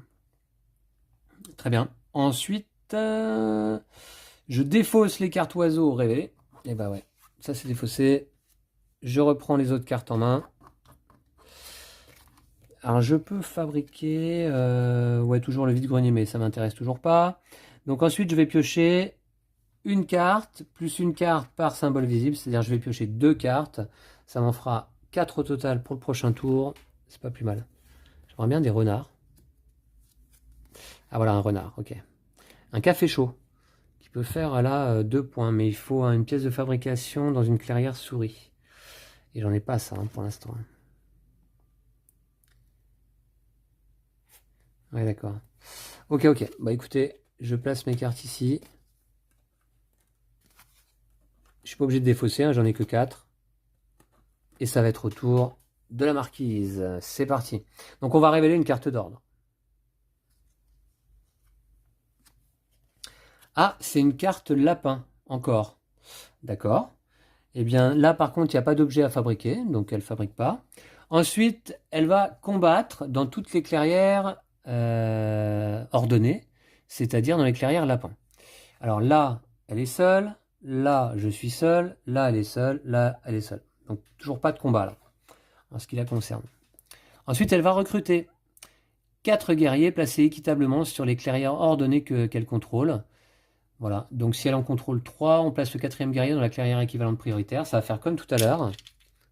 Très bien. Ensuite, je défausse les cartes oiseaux révélées. Et bah ouais, ça c'est défaussé. Je reprends les autres cartes en main. Alors je peux fabriquer... ouais, toujours le vide-grenier, mais ça m'intéresse toujours pas. Donc ensuite, je vais piocher une carte, plus une carte par symbole visible. C'est-à-dire je vais piocher 2 cartes. Ça m'en fera 4 au total pour le prochain tour. C'est pas plus mal. J'aimerais bien des renards. Ah voilà, un renard, ok. Un café chaud, qui peut faire là 2 points, mais il faut une pièce de fabrication dans une clairière souris. Et j'en ai pas ça pour l'instant. Ouais, d'accord. Ok, ok. Bah écoutez, je place mes cartes ici. Je suis pas obligé de défausser, hein, j'en ai que 4. Et ça va être au tour de la marquise. C'est parti. Donc on va révéler une carte d'ordre. Ah, c'est une carte lapin, encore. D'accord. Eh bien, là, par contre, il n'y a pas d'objet à fabriquer, donc elle ne fabrique pas. Ensuite, elle va combattre dans toutes les clairières ordonnées, c'est-à-dire dans les clairières lapins. Alors là, elle est seule. Là, je suis seul. Là, elle est seule. Là, elle est seule. Donc, toujours pas de combat, là, en ce qui la concerne. Ensuite, elle va recruter 4 guerriers placés équitablement sur les clairières ordonnées qu'elle contrôle. Voilà, donc si elle en contrôle 3, on place le 4e guerrier dans la clairière équivalente prioritaire. Ça va faire comme tout à l'heure.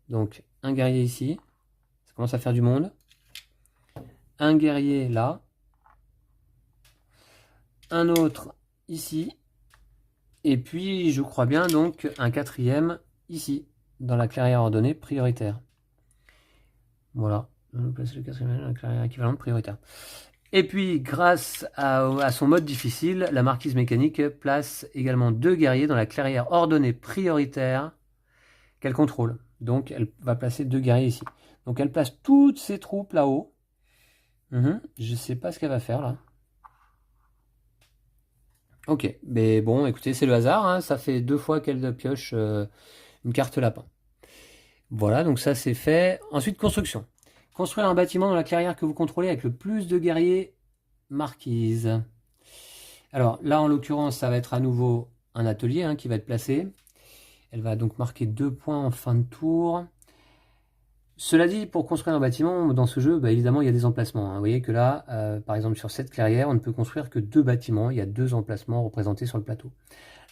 Donc un guerrier ici, ça commence à faire du monde. Un guerrier là. Un autre ici. Et puis je crois bien donc un 4e ici, dans la clairière ordonnée prioritaire. Voilà, on place le 4e dans la clairière équivalente prioritaire. Et puis, grâce à son mode difficile, la marquise mécanique place également 2 guerriers dans la clairière ordonnée prioritaire qu'elle contrôle. Donc, elle va placer 2 guerriers ici. Donc, elle place toutes ses troupes là-haut. Je ne sais pas ce qu'elle va faire, là. Ok, mais bon, écoutez, c'est le hasard. Hein. Ça fait 2 fois qu'elle pioche une carte lapin. Voilà, donc ça, c'est fait. Ensuite, construction. Construire un bâtiment dans la clairière que vous contrôlez avec le plus de guerriers marquise. Alors là, en l'occurrence, ça va être à nouveau un atelier hein, qui va être placé. Elle va donc marquer 2 points en fin de tour. Cela dit, pour construire un bâtiment, dans ce jeu, bah, évidemment, il y a des emplacements. Hein. Vous voyez que là, par exemple, sur cette clairière, on ne peut construire que 2 bâtiments. Il y a 2 emplacements représentés sur le plateau.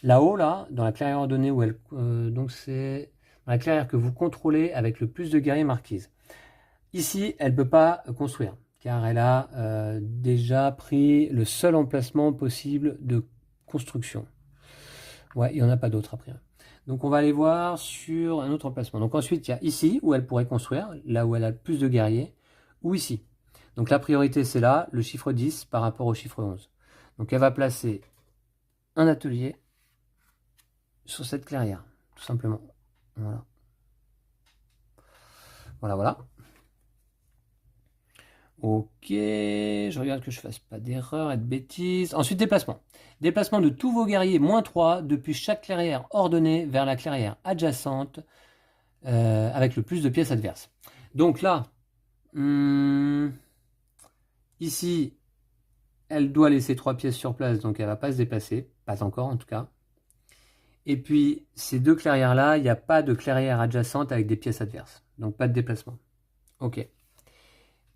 Là-haut, là, dans la clairière ordonnée, où elle, donc c'est dans la clairière que vous contrôlez avec le plus de guerriers marquises. Ici, elle ne peut pas construire, car elle a déjà pris le seul emplacement possible de construction. Ouais, il n'y en a pas d'autre après. Donc on va aller voir sur un autre emplacement. Donc ensuite, il y a ici, où elle pourrait construire, là où elle a le plus de guerriers, ou ici. Donc la priorité, c'est là, le chiffre 10 par rapport au chiffre 11. Donc elle va placer un atelier sur cette clairière, tout simplement. Voilà. Voilà, voilà. Ok, je regarde que je fasse pas d'erreur et de bêtises. Ensuite, déplacement. Déplacement de tous vos guerriers, -3, depuis chaque clairière ordonnée vers la clairière adjacente, avec le plus de pièces adverses. Donc là, ici, elle doit laisser 3 pièces sur place, donc elle va pas se déplacer. Pas encore, en tout cas. Et puis, ces 2 clairières-là, il n'y a pas de clairière adjacente avec des pièces adverses. Donc, pas de déplacement. Ok.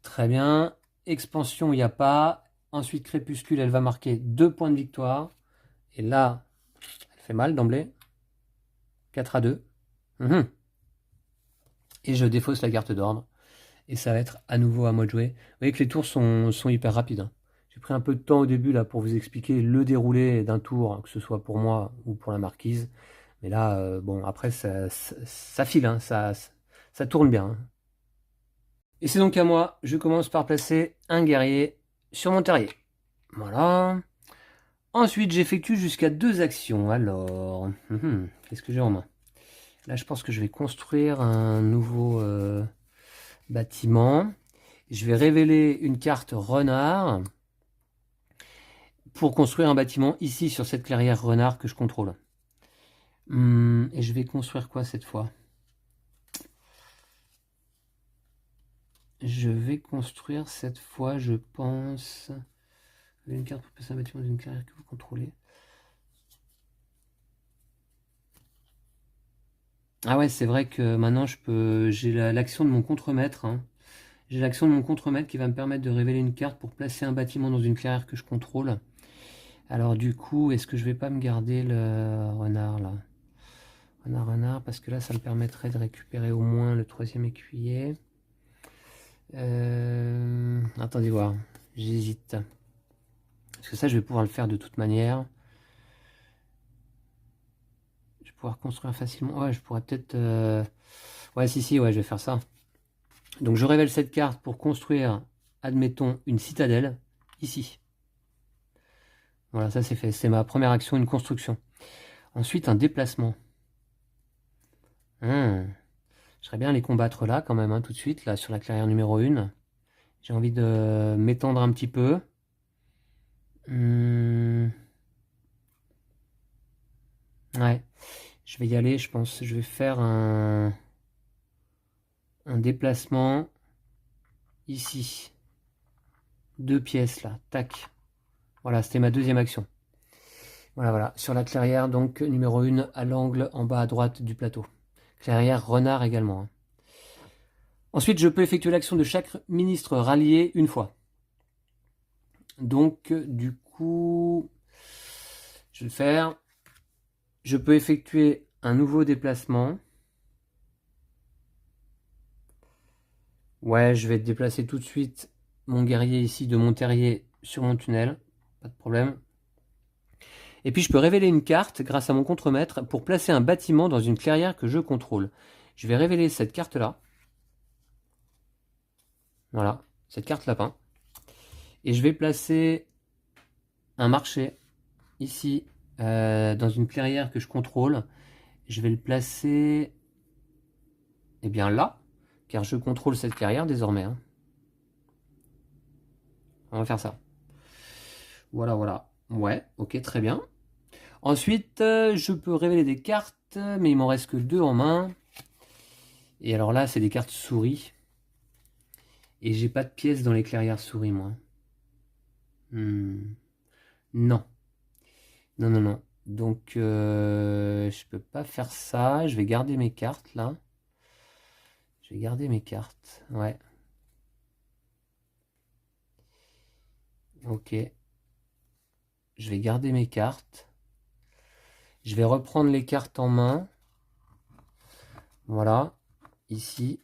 Très bien. Expansion, il n'y a pas. Ensuite, crépuscule, elle va marquer 2 points de victoire. Et là, elle fait mal d'emblée. 4-2. Et je défausse la carte d'ordre. Et ça va être à nouveau à moi de jouer. Vous voyez que les tours sont hyper rapides. Hein. J'ai pris un peu de temps au début là pour vous expliquer le déroulé d'un tour, que ce soit pour moi ou pour la marquise. Mais là, bon, après, ça file, hein, ça tourne bien. Hein. Et c'est donc à moi, je commence par placer un guerrier sur mon terrier. Voilà. Ensuite, j'effectue jusqu'à 2 actions. Alors, qu'est-ce que j'ai en main? Là, je pense que je vais construire un nouveau bâtiment. Je vais révéler une carte renard pour construire un bâtiment ici sur cette clairière renard que je contrôle. Et je vais construire quoi cette fois? Je vais construire cette fois, je pense, une carte pour placer un bâtiment dans une clairière que vous contrôlez. Ah ouais, c'est vrai que maintenant j'ai l'action de mon contremaître. Hein. J'ai l'action de mon contremaître qui va me permettre de révéler une carte pour placer un bâtiment dans une clairière que je contrôle. Alors du coup, est-ce que je vais pas me garder le renard là? Renard, parce que là, ça me permettrait de récupérer au moins le 3e écuyer. Attendez voir, j'hésite. Parce que ça, je vais pouvoir le faire de toute manière. Je vais pouvoir construire facilement. Ouais, je pourrais peut-être... Ouais, si, ouais, je vais faire ça. Donc je révèle cette carte pour construire, admettons, une citadelle, ici. Voilà, ça c'est fait. C'est ma première action, une construction. Ensuite, un déplacement. Je serais bien les combattre là, quand même, hein, tout de suite, là, sur la clairière numéro 1. J'ai envie de m'étendre un petit peu. Ouais, je vais y aller, je pense. Je vais faire un déplacement ici. 2 pièces là, tac. Voilà, c'était ma 2e action. Voilà, sur la clairière, donc numéro 1 à l'angle en bas à droite du plateau. Clairière renard également. Hein. Ensuite, je peux effectuer l'action de chaque ministre rallié une fois. Donc, du coup, je vais le faire. Je peux effectuer un nouveau déplacement. Ouais, je vais déplacer tout de suite mon guerrier ici de mon terrier sur mon tunnel. Pas de problème. Et puis je peux révéler une carte grâce à mon contremaître pour placer un bâtiment dans une clairière que je contrôle. Je vais révéler cette carte-là. Voilà, cette carte lapin. Et je vais placer un marché ici dans une clairière que je contrôle. Je vais le placer là, car je contrôle cette clairière désormais. Hein. On va faire ça. Voilà. Ouais, ok, très bien. Ensuite, je peux révéler des cartes, mais il m'en reste que 2 en main. Et alors là, c'est des cartes souris. Et j'ai pas de pièces dans les clairières souris, moi. Non. Donc, je peux pas faire ça. Je vais garder mes cartes, là. Je vais garder mes cartes. Ouais. Ok. Je vais garder mes cartes. Je vais reprendre les cartes en main. Voilà. Ici.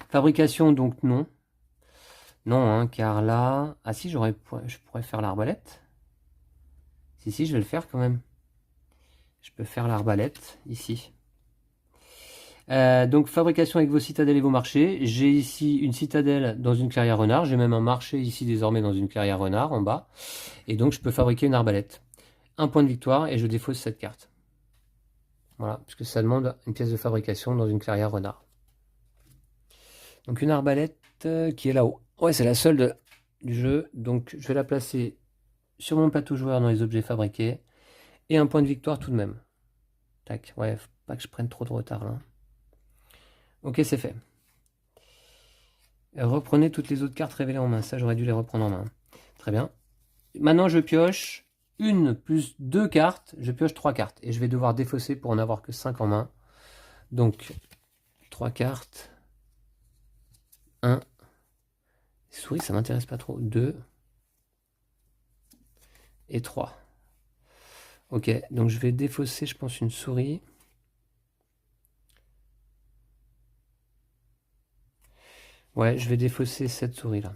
Fabrication, donc non. Non, hein, car là... Ah si, je pourrais faire l'arbalète. Si, je vais le faire quand même. Je peux faire l'arbalète, ici. Donc, fabrication avec vos citadelles et vos marchés. J'ai ici une citadelle dans une clairière renard. J'ai même un marché ici désormais dans une clairière renard, en bas. Et donc, je peux fabriquer une arbalète. 1 point de victoire et je défausse cette carte. Voilà, puisque ça demande une pièce de fabrication dans une clairière renard. Donc, une arbalète qui est là-haut. Ouais, c'est la seule du jeu. Donc, je vais la placer sur mon plateau joueur dans les objets fabriqués. Et 1 point de victoire tout de même. Tac, ouais, faut pas que je prenne trop de retard là. Ok, c'est fait. Reprenez toutes les autres cartes révélées en main. Ça, j'aurais dû les reprendre en main. Très bien. Maintenant, je pioche 1 plus 2 cartes. Je pioche 3 cartes. Et je vais devoir défausser pour en avoir que 5 en main. Donc, 3 cartes. 1. Souris, ça m'intéresse pas trop. 2. Et 3. Ok, donc je vais défausser, je pense, une souris. Ouais, je vais défausser cette souris là.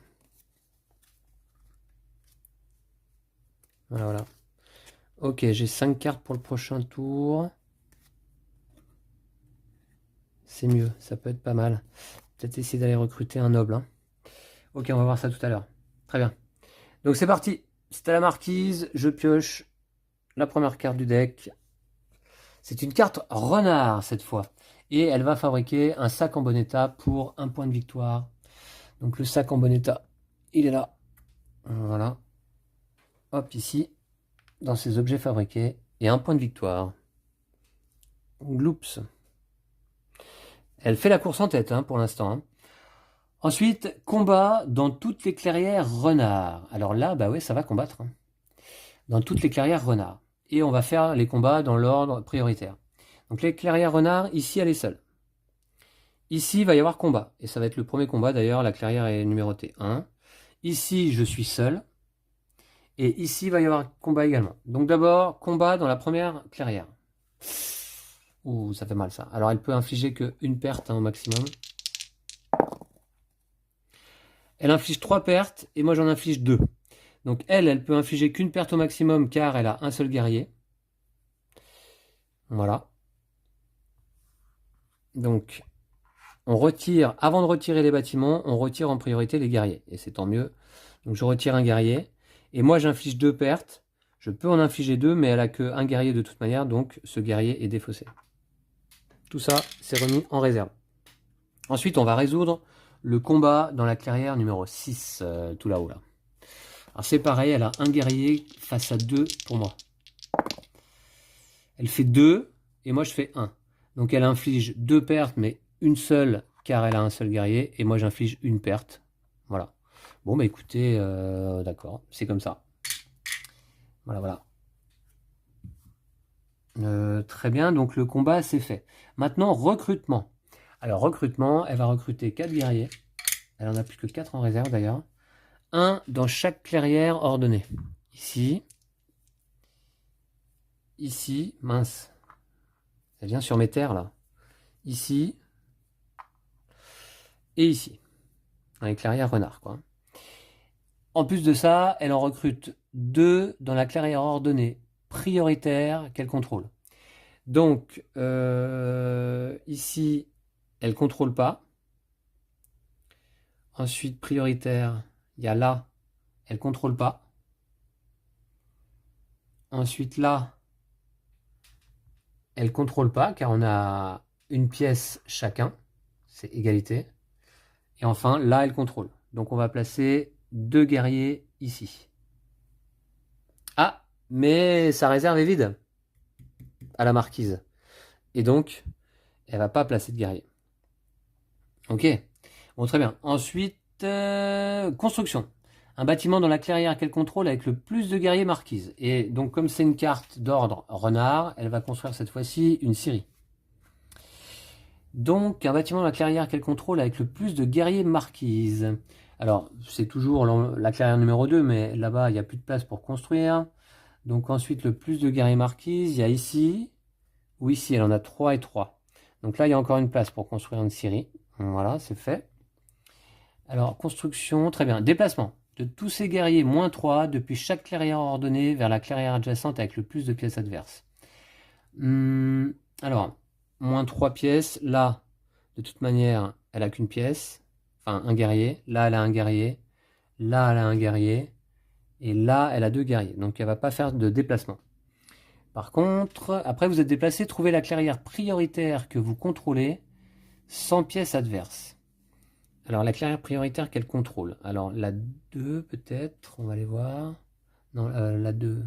Voilà. Ok, j'ai 5 cartes pour le prochain tour. C'est mieux, ça peut être pas mal. Peut-être essayer d'aller recruter un noble. Hein. Ok, on va voir ça tout à l'heure. Très bien. Donc c'est parti. C'est à la marquise, je pioche la première carte du deck. C'est une carte renard cette fois. Et elle va fabriquer un sac en bon état pour un point de victoire. Donc le sac en bon état, il est là. Voilà. Hop, ici, dans ses objets fabriqués. Et un point de victoire. Gloops. Elle fait la course en tête hein, pour l'instant. Hein. Ensuite, combat dans toutes les clairières renard. Alors là, bah ouais, ça va combattre. Hein. Dans toutes les clairières renard. Et on va faire les combats dans l'ordre prioritaire. Donc les clairières renard, ici, elle est seule. Ici, il va y avoir combat. Et ça va être le premier combat, d'ailleurs, la clairière est numérotée 1. Ici, je suis seul. Et ici, il va y avoir combat également. Donc d'abord, combat dans la première clairière. Ouh, ça fait mal ça. Alors elle peut infliger qu'une perte hein, au maximum. Elle inflige 3 pertes et moi j'en inflige 2. Donc elle peut infliger qu'une perte au maximum car elle a un seul guerrier. Voilà. Donc on retire, avant de retirer les bâtiments, on retire en priorité les guerriers. Et c'est tant mieux. Donc je retire un guerrier. Et moi j'inflige 2 pertes. Je peux en infliger 2, mais elle a qu'un guerrier de toute manière, donc ce guerrier est défaussé. Tout ça, c'est remis en réserve. Ensuite, on va résoudre le combat dans la clairière numéro 6, tout là-haut. Là. Alors c'est pareil, elle a un guerrier face à 2 pour moi. Elle fait 2 et moi je fais 1. Donc elle inflige 2 pertes, mais une seule car elle a un seul guerrier. Et moi j'inflige une perte. Voilà. Bon bah écoutez, d'accord, c'est comme ça. Voilà, voilà. Très bien, donc le combat c'est fait. Maintenant, recrutement. Alors recrutement, elle va recruter 4 guerriers. Elle en a plus que 4 en réserve d'ailleurs. Un dans chaque clairière ordonnée. Ici. Ici. Mince. Ça vient sur mes terres là. Ici. Et ici. Dans les clairières renards quoi. En plus de ça, elle en recrute 2 dans la clairière ordonnée prioritaire qu'elle contrôle. Donc, ici, elle ne contrôle pas. Ensuite, prioritaire, il y a là, elle ne contrôle pas. Ensuite, là, elle ne contrôle pas, car on a une pièce chacun. C'est égalité. Et enfin, là, elle contrôle. Donc, on va placer 2 guerriers ici. Ah, mais sa réserve est vide à la marquise. Et donc, elle va pas placer de guerrier. Ok. Bon, très bien. Ensuite, construction. Un bâtiment dans la clairière qu'elle contrôle avec le plus de guerriers marquise. Et donc, comme c'est une carte d'ordre renard, elle va construire cette fois-ci une scierie. Donc, un bâtiment dans la clairière qu'elle contrôle avec le plus de guerriers marquise. Alors, c'est toujours la clairière numéro 2, mais là-bas, il n'y a plus de place pour construire. Donc, ensuite, le plus de guerriers marquises, il y a ici, ou ici, elle en a 3 et 3. Donc là, il y a encore une place pour construire une scierie. Voilà, c'est fait. Alors, construction, très bien. Déplacement. De tous ces guerriers, moins 3, depuis chaque clairière ordonnée vers la clairière adjacente avec le plus de pièces adverses. Alors, moins 3 pièces. Là, de toute manière, elle n'a qu'une pièce. Enfin, un guerrier. Là, elle a un guerrier. Là, elle a un guerrier. Et là, elle a 2 guerriers. Donc, elle ne va pas faire de déplacement. Par contre, après vous êtes déplacé, trouvez la clairière prioritaire que vous contrôlez sans pièces adverses. Alors, la clairière prioritaire qu'elle contrôle. Alors, la 2, peut-être, on va aller voir. Non, la 2.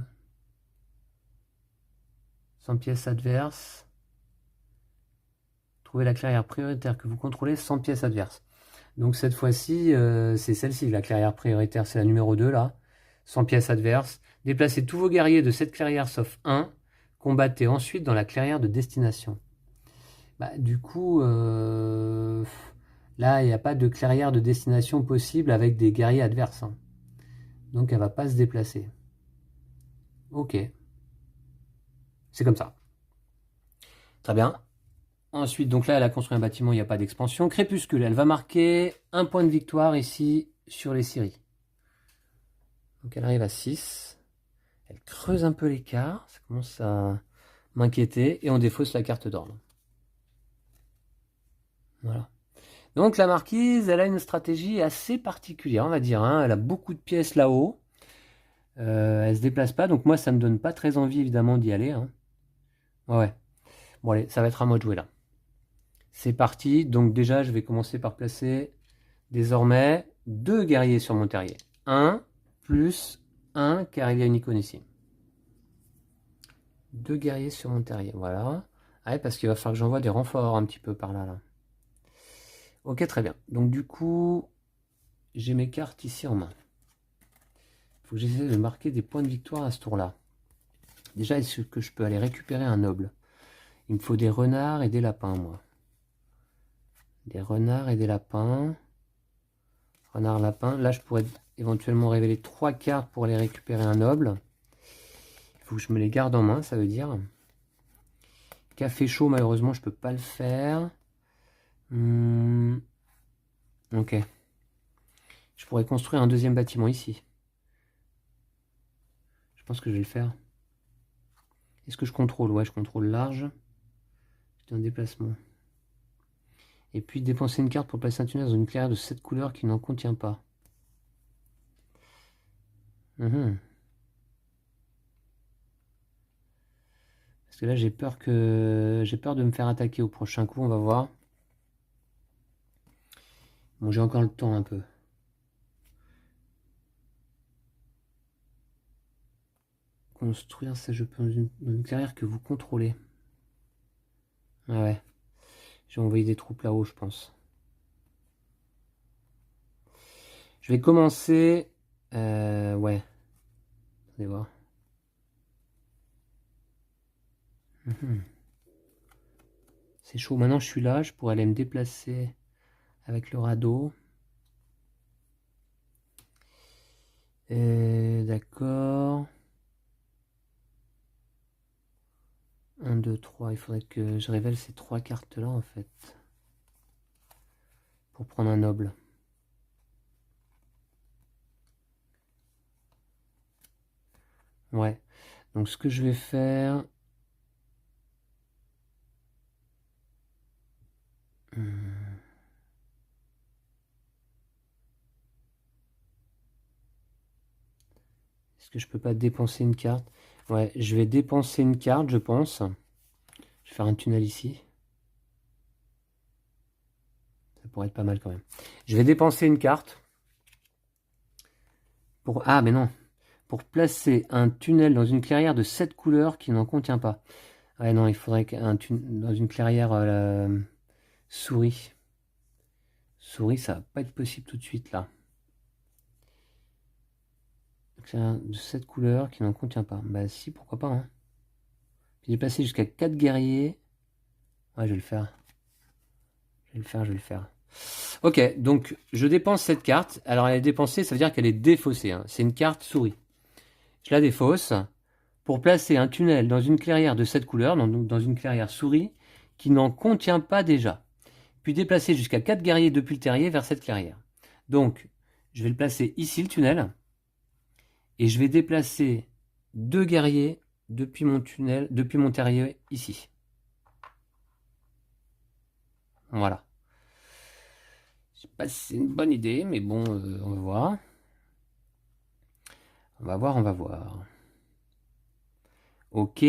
Sans pièces adverses. Trouvez la clairière prioritaire que vous contrôlez sans pièces adverses. Donc, cette fois-ci, c'est celle-ci. La clairière prioritaire, c'est la numéro 2, là. Sans pièces adverses. Déplacez tous vos guerriers de cette clairière sauf un. Combattez ensuite dans la clairière de destination. Bah, du coup, là, il n'y a pas de clairière de destination possible avec des guerriers adverses. Hein. Donc, elle va pas se déplacer. Ok. C'est comme ça. Très bien. Ensuite, donc là, elle a construit un bâtiment, il n'y a pas d'expansion. Crépuscule, elle va marquer un point de victoire ici sur les scieries. Donc, elle arrive à 6. Elle creuse un peu l'écart, ça commence à m'inquiéter, et on défausse la carte d'ordre. Voilà. Donc la marquise, elle a une stratégie assez particulière, on va dire. Hein. Elle a beaucoup de pièces là-haut. Elle se déplace pas, donc moi ça me donne pas très envie évidemment d'y aller. Hein. Ouais. Bon allez, ça va être à moi de jouer là. C'est parti. Donc déjà, je vais commencer par placer désormais 2 guerriers sur mon terrier. 1 plus 1 car il y a une icône ici. 2 guerriers sur mon terrier, voilà. Ah ouais, parce qu'il va falloir que j'envoie des renforts un petit peu par là, là. Ok, très bien. Donc du coup, j'ai mes cartes ici en main. Il faut que j'essaie de marquer des points de victoire à ce tour-là. Déjà, est-ce que je peux aller récupérer un noble? Il me faut des renards et des lapins, moi. Des renards et des lapins. Renard, lapin. Là, je pourrais éventuellement révéler 3 cartes pour aller récupérer un noble. Il faut que je me les garde en main, ça veut dire. Café chaud, malheureusement, je peux pas le faire. Ok. Je pourrais construire un deuxième bâtiment ici. Je pense que je vais le faire. Est-ce que je contrôle? Ouais, je contrôle large. C'est un déplacement. Et puis dépenser une carte pour placer un tunnel dans une clairière de 7 couleurs qui n'en contient pas. Parce que là, j'ai peur de me faire attaquer au prochain coup, on va voir. Bon, j'ai encore le temps un peu. Construire, ça je peux dans une clairière que vous contrôlez. Ah ouais. J'ai envoyé des troupes là-haut, je pense. Je vais commencer... ouais. Allez voir. C'est chaud. Maintenant, je suis là. Je pourrais aller me déplacer avec le radeau. D'accord. 1, 2, 3. Il faudrait que je révèle ces 3 cartes-là, en fait. Pour prendre un noble. Ouais. Donc, ce que je vais faire... Est-ce que je peux pas dépenser une carte? Ouais, je vais dépenser une carte, je pense. Je vais faire un tunnel ici. Ça pourrait être pas mal quand même. Je vais dépenser une carte. Ah, mais non. Pour placer un tunnel dans une clairière de 7 couleurs qui n'en contient pas. Ouais, non, il faudrait dans une clairière souris. Souris, ça va pas être possible tout de suite là. De 7 couleurs qui n'en contient pas. Bah si, pourquoi pas. Hein. J'ai passé jusqu'à 4 guerriers. Ouais, je vais le faire. Je vais le faire. Ok, donc je dépense cette carte. Alors elle est dépensée, ça veut dire qu'elle est défaussée. Hein. C'est une carte souris. Je la défausse pour placer un tunnel dans une clairière de 7 couleurs, donc dans une clairière souris, qui n'en contient pas déjà. Puis déplacer jusqu'à 4 guerriers depuis le terrier vers cette clairière. Donc, je vais le placer ici, le tunnel, et je vais déplacer 2 guerriers depuis mon tunnel, depuis mon terrier ici. Voilà. Je sais pas si c'est une bonne idée, mais bon, on va voir. On va voir, on va voir. Ok,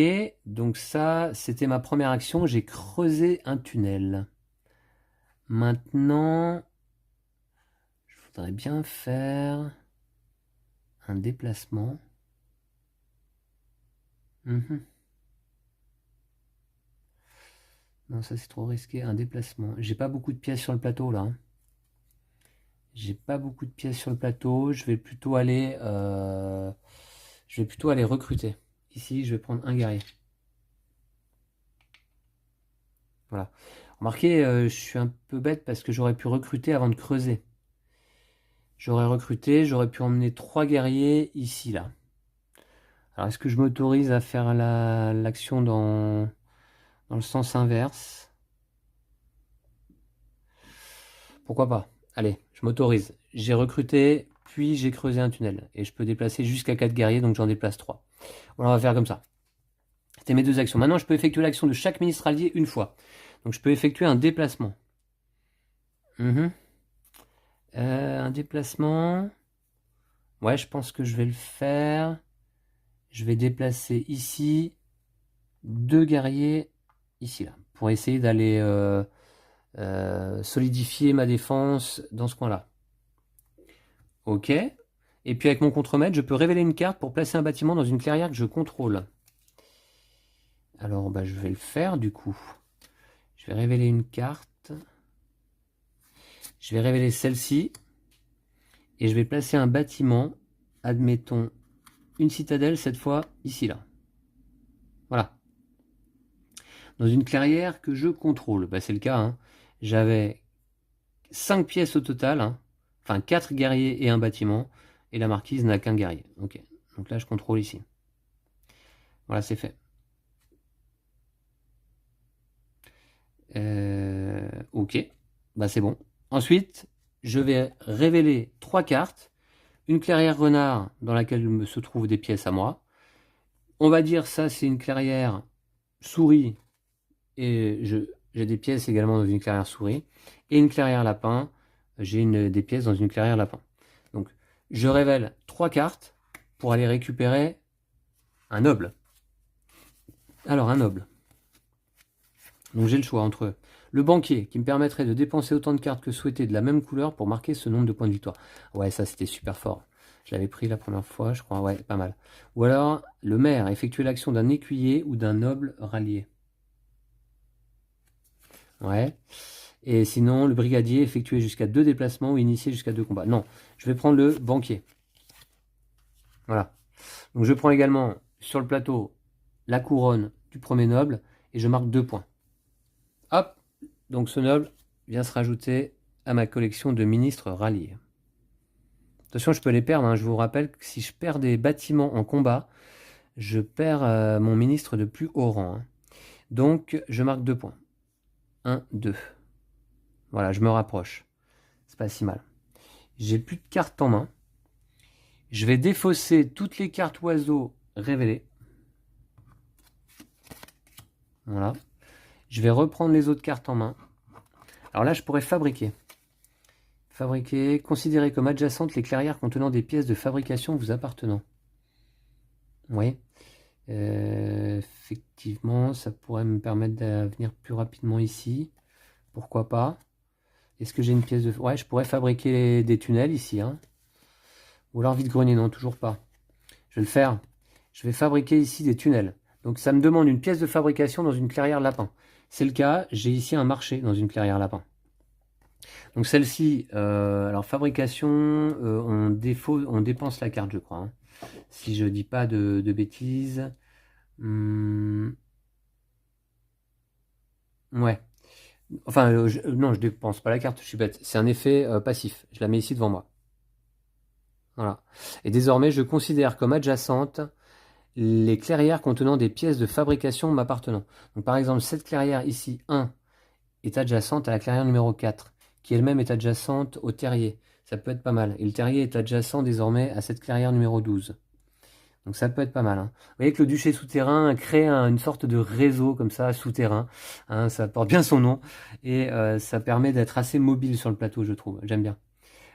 donc ça, c'était ma première action. J'ai creusé un tunnel. Maintenant, je voudrais bien faire un déplacement. Non, ça c'est trop risqué. Un déplacement. J'ai pas beaucoup de pièces sur le plateau là. Hein. J'ai pas beaucoup de pièces sur le plateau. Je vais plutôt aller recruter. Ici, je vais prendre un guerrier. Voilà. Remarquez, je suis un peu bête parce que j'aurais pu recruter avant de creuser. J'aurais recruté, j'aurais pu emmener 3 guerriers ici, là. Alors, est-ce que je m'autorise à faire l'action dans le sens inverse? Pourquoi pas? Allez, je m'autorise. J'ai recruté, puis j'ai creusé un tunnel. Et je peux déplacer jusqu'à 4 guerriers, donc j'en déplace 3. Voilà, on va faire comme ça. C'était mes 2 actions. Maintenant, je peux effectuer l'action de chaque ministre allié une fois. Donc, je peux effectuer un déplacement. Un déplacement. Ouais, je pense que je vais le faire. Je vais déplacer ici 2 guerriers ici, là, pour essayer d'aller solidifier ma défense dans ce coin-là. Ok. Et puis avec mon contremaître, je peux révéler une carte pour placer un bâtiment dans une clairière que je contrôle. Alors, bah, je vais le faire du coup. Je vais révéler une carte. Je vais révéler celle-ci. Et je vais placer un bâtiment, admettons une citadelle, cette fois ici, là. Voilà. Dans une clairière que je contrôle. Bah, c'est le cas. Hein. J'avais 5 pièces au total. Hein. Enfin, 4 guerriers et un bâtiment. Et la marquise n'a qu'un guerrier. Ok. Donc là, je contrôle ici. Voilà, c'est fait. Ok. Bah, c'est bon. Ensuite, je vais révéler 3 cartes. Une clairière renard dans laquelle se trouvent des pièces à moi. On va dire ça, c'est une clairière souris. Et j'ai des pièces également dans une clairière souris. Et une clairière lapin. J'ai des pièces dans une clairière lapin. Donc, je révèle 3 cartes pour aller récupérer un noble. Alors, un noble. Donc, j'ai le choix entre le banquier, qui me permettrait de dépenser autant de cartes que souhaité de la même couleur pour marquer ce nombre de points de victoire. Ouais, ça, c'était super fort. Je l'avais pris la première fois, je crois. Ouais, pas mal. Ou alors, le maire, effectuer l'action d'un écuyer ou d'un noble rallié. Ouais. Et sinon, le brigadier, effectuer jusqu'à 2 déplacements ou initier jusqu'à 2 combats. Non, je vais prendre le banquier. Voilà. Donc, je prends également sur le plateau la couronne du premier noble et je marque 2 points. Hop. Donc, ce noble vient se rajouter à ma collection de ministres ralliés. Attention, je peux les perdre. Hein. Je vous rappelle que si je perds des bâtiments en combat, je perds mon ministre de plus haut rang. Hein. Donc, je marque 2 points. 1, 2. Voilà, je me rapproche. C'est pas si mal. J'ai plus de cartes en main. Je vais défausser toutes les cartes oiseaux révélées. Voilà. Je vais reprendre les autres cartes en main. Alors là, je pourrais fabriquer. Fabriquer, considérer comme adjacentes les clairières contenant des pièces de fabrication vous appartenant. Oui. Effectivement, ça pourrait me permettre de venir plus rapidement ici. Pourquoi pas? Est-ce que j'ai une pièce de... Ouais, je pourrais fabriquer des tunnels ici. Hein. Ou alors vide-grenier, non, toujours pas. Je vais le faire. Je vais fabriquer ici des tunnels. Donc ça me demande une pièce de fabrication dans une clairière lapin. C'est le cas, j'ai ici un marché dans une clairière lapin. Donc celle-ci, alors fabrication, on dépense la carte, je crois. Hein. Si je dis pas de bêtises. Ouais. Enfin, non, je dépense pas la carte, je suis bête. C'est un effet passif. Je la mets ici devant moi. Voilà. Et désormais, je considère comme adjacente les clairières contenant des pièces de fabrication m'appartenant. Donc par exemple, cette clairière ici, 1, est adjacente à la clairière numéro 4, qui elle-même est adjacente au terrier. Ça peut être pas mal. Et le terrier est adjacent désormais à cette clairière numéro 12. Donc ça peut être pas mal. Hein. Vous voyez que le duché souterrain crée une sorte de réseau comme ça, souterrain. Hein, ça porte bien son nom. Et ça permet d'être assez mobile sur le plateau, je trouve. J'aime bien.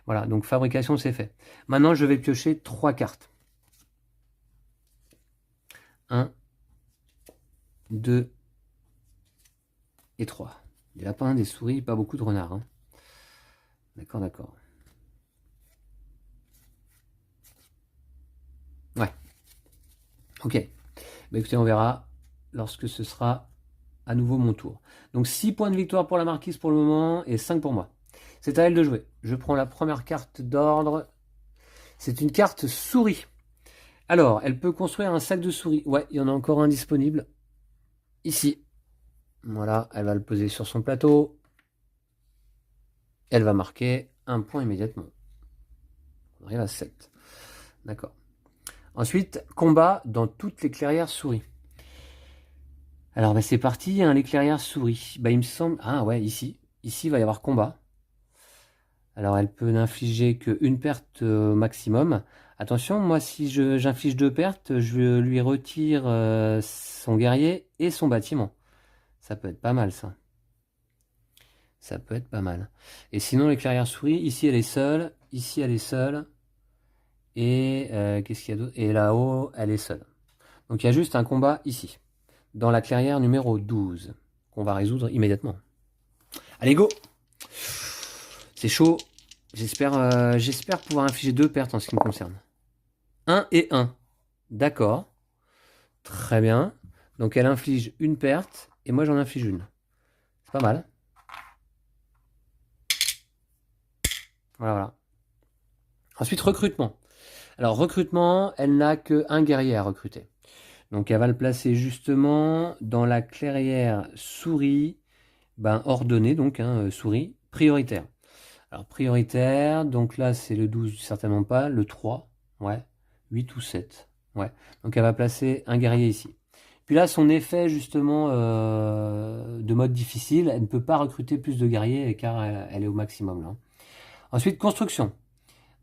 Voilà, donc fabrication, c'est fait. Maintenant, je vais piocher 3 cartes. 1, 2 et 3. Des lapins, des souris, pas beaucoup de renards. Hein. D'accord, d'accord. Ouais. Ok. Bah, écoutez, on verra lorsque ce sera à nouveau mon tour. Donc 6 points de victoire pour la marquise pour le moment et 5 pour moi. C'est à elle de jouer. Je prends la première carte d'ordre. C'est une carte souris. Alors, elle peut construire un sac de souris. Ouais, il y en a encore un disponible. Ici. Voilà, elle va le poser sur son plateau. Elle va marquer un point immédiatement. On arrive à 7. D'accord. Ensuite, combat dans toutes les clairières souris. Alors, bah, c'est parti, hein, les clairières souris. Bah, il me semble... Ah ouais, ici. Ici, il va y avoir combat. Alors, elle peut n'infliger qu'une perte maximum. Attention, moi si j'inflige 2 pertes, je lui retire son guerrier et son bâtiment. Ça peut être pas mal ça. Ça peut être pas mal. Et sinon les clairières souris, ici elle est seule, ici elle est seule. Et qu'est-ce qu'il y a d'autre? Et là-haut, elle est seule. Donc il y a juste un combat ici, dans la clairière numéro 12, qu'on va résoudre immédiatement. Allez, go! C'est chaud. J'espère pouvoir infliger 2 pertes en ce qui me concerne. 1 et 1. D'accord. Très bien. Donc elle inflige une perte, et moi j'en inflige une. C'est pas mal. Voilà. Ensuite, recrutement. Alors, recrutement, elle n'a qu'un guerrier à recruter. Donc, elle va le placer justement dans la clairière souris, ordonnée, donc, souris, prioritaire. Alors, prioritaire, donc là, c'est le 12, certainement pas, le 3, ouais, 8 ou 7, ouais. Donc, elle va placer un guerrier ici. Puis là, son effet, justement, de mode difficile, elle ne peut pas recruter plus de guerriers car elle est au maximum, là. Ensuite, construction.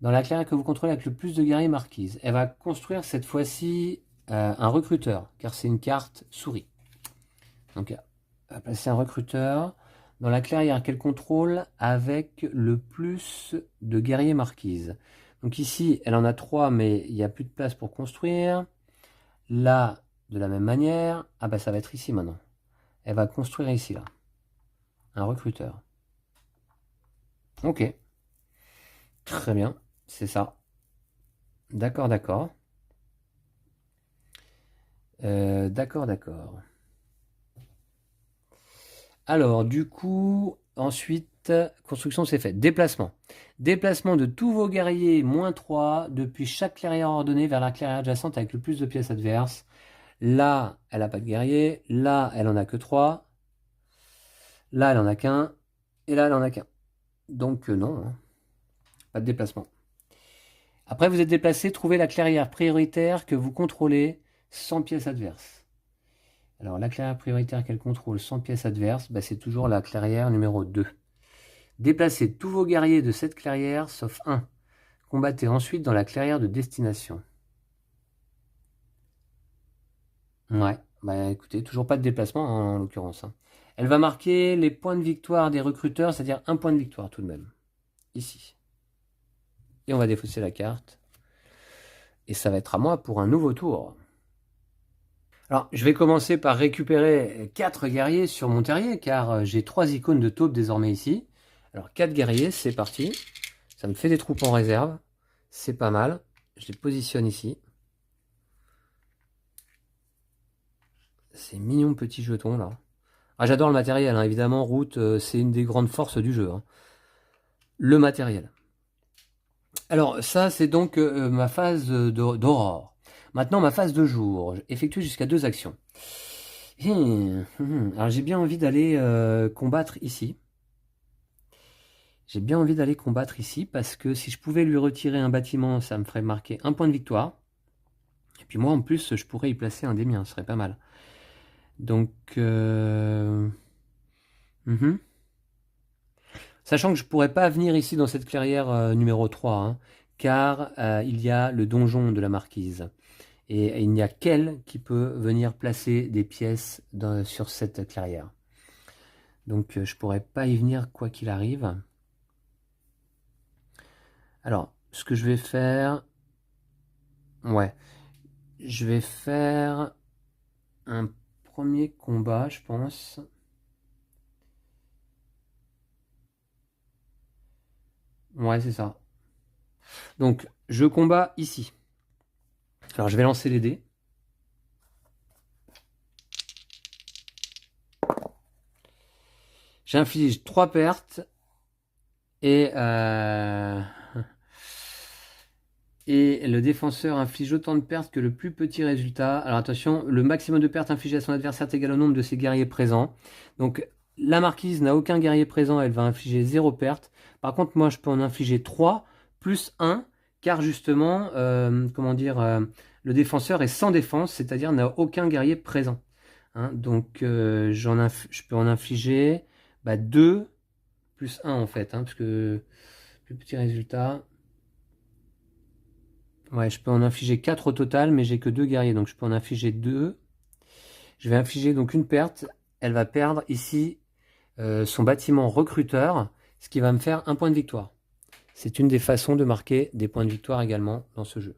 Dans la clairière que vous contrôlez avec le plus de guerriers marquise, elle va construire cette fois-ci un recruteur, car c'est une carte souris. Donc, elle va placer un recruteur dans la clairière qu'elle contrôle avec le plus de guerriers marquises. Donc ici, elle en a 3, mais il n'y a plus de place pour construire. Là, de la même manière, ça va être ici maintenant. Elle va construire ici, là. Un recruteur. Ok. Très bien, c'est ça. D'accord, d'accord. D'accord. Alors, du coup, ensuite, construction, c'est fait. Déplacement. Déplacement de tous vos guerriers, -3, depuis chaque clairière ordonnée vers la clairière adjacente avec le plus de pièces adverses. Là, elle n'a pas de guerrier. Là, elle en a que 3. Là, elle en a qu'un. Et là, elle en a qu'un. Donc, non, hein. Pas de déplacement. Après, vous êtes déplacé, trouvez la clairière prioritaire que vous contrôlez sans pièces adverses. Alors, la clairière prioritaire qu'elle contrôle sans pièces adverses, c'est toujours la clairière numéro 2. Déplacez tous vos guerriers de cette clairière, sauf un. Combattez ensuite dans la clairière de destination. Ouais, écoutez, toujours pas de déplacement en l'occurrence. Elle va marquer les points de victoire des recruteurs, c'est-à-dire un point de victoire tout de même. Ici. Et on va défausser la carte. Et ça va être à moi pour un nouveau tour. Alors, je vais commencer par récupérer 4 guerriers sur mon terrier, car j'ai 3 icônes de taupe désormais ici. Alors, 4 guerriers, c'est parti. Ça me fait des troupes en réserve. C'est pas mal. Je les positionne ici. Ces mignons petits jetons, là. Ah, j'adore le matériel, hein. Évidemment, route, c'est une des grandes forces du jeu, hein. Le matériel. Alors, ça, c'est donc ma phase d'aurore. Maintenant, ma phase de jour. J'effectue jusqu'à 2 actions. Alors, j'ai bien envie d'aller combattre ici. J'ai bien envie d'aller combattre ici parce que si je pouvais lui retirer un bâtiment, ça me ferait marquer un point de victoire. Et puis moi, en plus, je pourrais y placer un des miens, ce serait pas mal. Donc, sachant que je pourrais pas venir ici dans cette clairière numéro 3, hein, car il y a le donjon de la marquise. Et il n'y a qu'elle qui peut venir placer des pièces sur cette clairière. Donc je pourrais pas y venir quoi qu'il arrive. Alors, ce que je vais faire... Ouais. Je vais faire un premier combat, je pense. Ouais, c'est ça. Donc, je combats ici. Alors, je vais lancer les dés. J'inflige 3 pertes. Et le défenseur inflige autant de pertes que le plus petit résultat. Alors attention, le maximum de pertes infligées à son adversaire est égal au nombre de ses guerriers présents. Donc la marquise n'a aucun guerrier présent, elle va infliger 0 perte. Par contre, moi je peux en infliger 3 plus 1, car justement, le défenseur est sans défense, c'est-à-dire n'a aucun guerrier présent. Hein, donc je peux en infliger 2 plus 1 en fait, hein, parce que plus petit résultat. Ouais, je peux en infliger 4 au total, mais j'ai que 2 guerriers, donc je peux en infliger 2. Je vais infliger donc une perte. Elle va perdre ici son bâtiment recruteur, ce qui va me faire un point de victoire. C'est une des façons de marquer des points de victoire également dans ce jeu.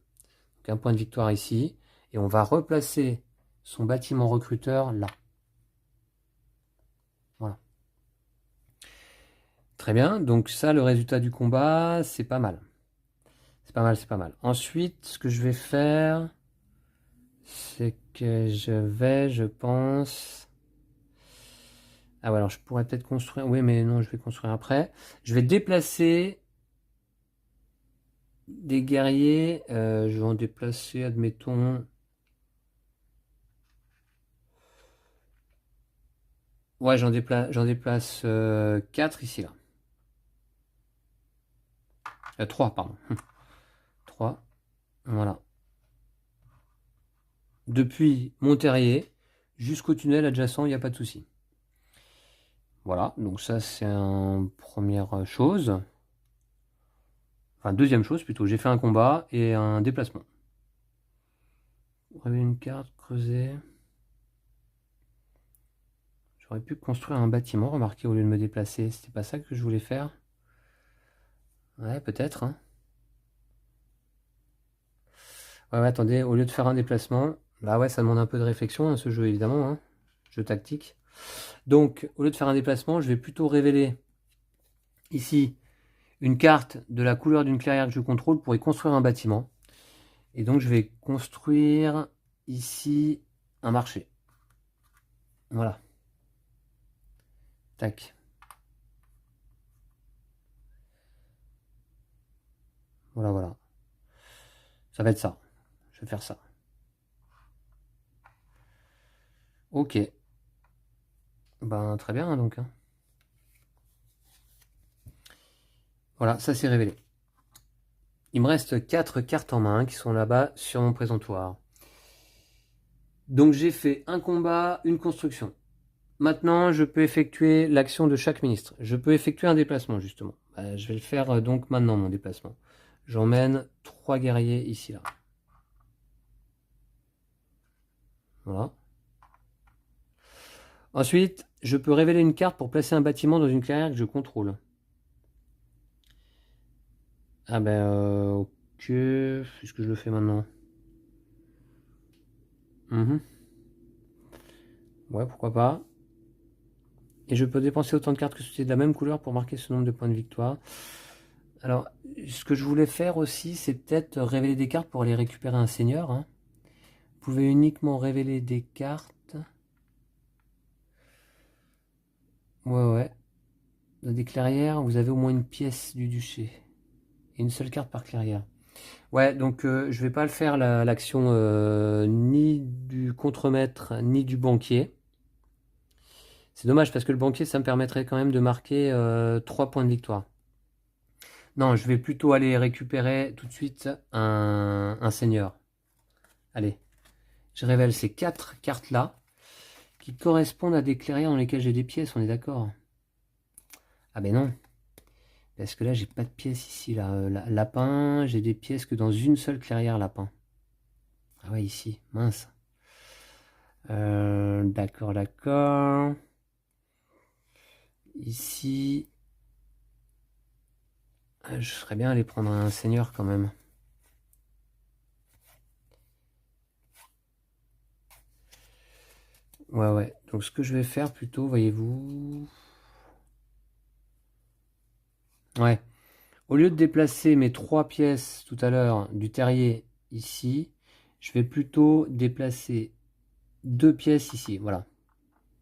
Donc un point de victoire ici, et on va replacer son bâtiment recruteur là. Voilà. Très bien, donc ça, le résultat du combat, c'est pas mal. C'est pas mal, c'est pas mal. Ensuite, ce que je vais faire, c'est que je pense... Ah ouais, alors je pourrais peut-être construire... Oui, mais non, je vais construire après. Je vais déplacer des guerriers. Je vais en déplacer, admettons... Ouais, j'en déplace 4 ici, là. 3, pardon. 3, voilà. Depuis mon terrier jusqu'au tunnel adjacent, il n'y a pas de souci. Voilà, donc ça c'est une première chose. Enfin, deuxième chose plutôt, j'ai fait un combat et un déplacement. Révéler une carte, creuser. J'aurais pu construire un bâtiment, remarquez, au lieu de me déplacer. C'était pas ça que je voulais faire. Ouais, peut-être. Hein. Ouais, attendez, au lieu de faire un déplacement, bah ouais, ça demande un peu de réflexion, hein, ce jeu, évidemment. Hein. Jeu tactique. Donc, au lieu de faire un déplacement, je vais plutôt révéler ici une carte de la couleur d'une clairière que je contrôle pour y construire un bâtiment. Et donc, je vais construire ici un marché. Voilà. Tac. Voilà, voilà. Ça va être ça. Je vais faire ça. Ok. Ben, très bien, donc. Hein. Voilà, ça s'est révélé. Il me reste 4 cartes en main qui sont là-bas sur mon présentoir. Donc j'ai fait un combat, une construction. Maintenant, je peux effectuer l'action de chaque ministre. Je peux effectuer un déplacement, justement. Je vais le faire donc maintenant, mon déplacement. J'emmène 3 guerriers ici, là. Voilà. Ensuite, je peux révéler une carte pour placer un bâtiment dans une clairière que je contrôle. Ah ben, ok. Est-ce que je le fais maintenant? Ouais, pourquoi pas. Et je peux dépenser autant de cartes que c'était de la même couleur pour marquer ce nombre de points de victoire. Alors, ce que je voulais faire aussi, c'est peut-être révéler des cartes pour aller récupérer un seigneur. Hein. Vous pouvez uniquement révéler des cartes. Ouais. Dans des clairières, vous avez au moins une pièce du duché. Et une seule carte par clairière. Ouais, donc je vais pas le faire l'action ni du contremaître ni du banquier. C'est dommage parce que le banquier, ça me permettrait quand même de marquer 3 points de victoire. Non, je vais plutôt aller récupérer tout de suite un seigneur. Allez, je révèle ces 4 cartes-là qui correspondent à des clairières dans lesquelles j'ai des pièces, on est d'accord? Ah ben non. Parce que là, j'ai pas de pièces ici. Là. Lapin, j'ai des pièces que dans une seule clairière lapin. Ah ouais, ici, mince. D'accord. Ici, je serais bien aller prendre un seigneur quand même. Ouais. Donc ce que je vais faire plutôt, voyez-vous... Ouais. Au lieu de déplacer mes 3 pièces tout à l'heure du terrier ici, je vais plutôt déplacer 2 pièces ici. Voilà.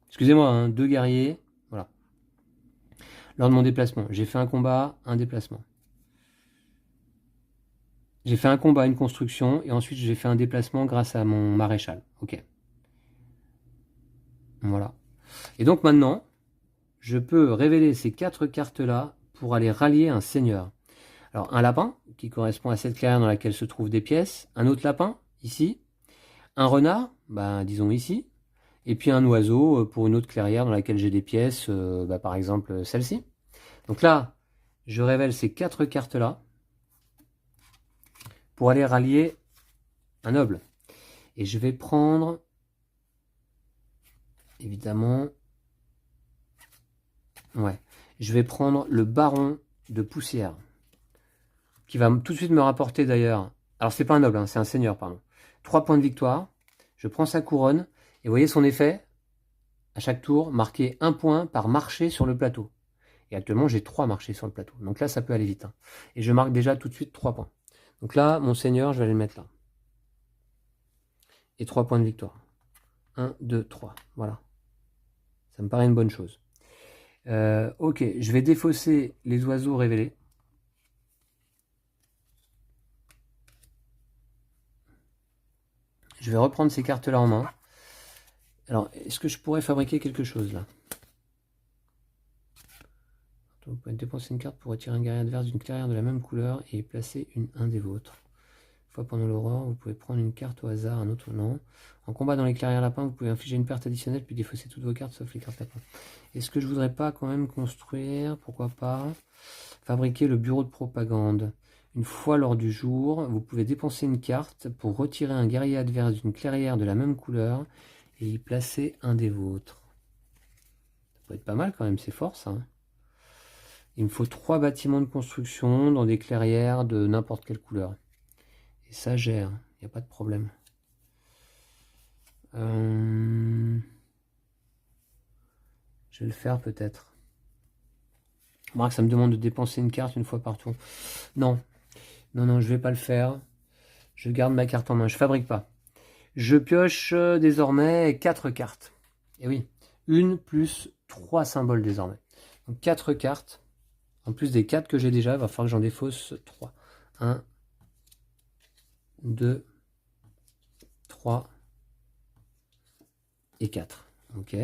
Excusez-moi, hein, 2 guerriers. Voilà. Lors de mon déplacement, j'ai fait un combat, un déplacement. J'ai fait un combat, une construction, et ensuite j'ai fait un déplacement grâce à mon maréchal. Ok. Voilà. Et donc maintenant, je peux révéler ces 4 cartes-là pour aller rallier un seigneur. Alors un lapin, qui correspond à cette clairière dans laquelle se trouvent des pièces. Un autre lapin, ici. Un renard, disons ici. Et puis un oiseau pour une autre clairière dans laquelle j'ai des pièces, par exemple celle-ci. Donc là, je révèle ces 4 cartes-là pour aller rallier un noble. Et je vais prendre, évidemment, ouais, je vais prendre le baron de poussière, qui va tout de suite me rapporter d'ailleurs, alors c'est pas un noble, hein, c'est un seigneur, pardon, 3 points de victoire. Je prends sa couronne, et vous voyez son effet, à chaque tour, marquer 1 point par marché sur le plateau. Et actuellement, j'ai 3 marchés sur le plateau. Donc là, ça peut aller vite. Hein. Et je marque déjà tout de suite 3 points. Donc là, mon seigneur, je vais aller le mettre là. Et 3 points de victoire. 1, 2, 3. Voilà. Ça me paraît une bonne chose. Ok, je vais défausser les oiseaux révélés. Je vais reprendre ces cartes-là en main. Alors, est-ce que je pourrais fabriquer quelque chose là? Vous pouvez dépenser une carte pour retirer un guerrier adverse d'une clairière de la même couleur et y placer un des vôtres. Une fois pendant l'aurore, vous pouvez prendre une carte au hasard, un autre nom. En combat dans les clairières lapins, vous pouvez infliger une perte additionnelle puis défausser toutes vos cartes sauf les cartes lapins. Est-ce que je voudrais pas quand même construire, pourquoi pas, fabriquer le bureau de propagande? Une fois lors du jour, vous pouvez dépenser une carte pour retirer un guerrier adverse d'une clairière de la même couleur et y placer un des vôtres. Ça peut être pas mal quand même, c'est fort ça. Hein. Il me faut 3 bâtiments de construction dans des clairières de n'importe quelle couleur. Et ça gère, il n'y a pas de problème. Je vais le faire peut-être. Remarque, ça me demande de dépenser une carte une fois par tour. Non, non, non, je vais pas le faire. Je garde ma carte en main, je fabrique pas. Je pioche désormais 4 cartes. Et oui, 1 plus 3 symboles désormais. Donc 4 cartes. En plus des 4 que j'ai déjà, il va falloir que j'en défausse 3. 1, 2, 3 et 4. Ok.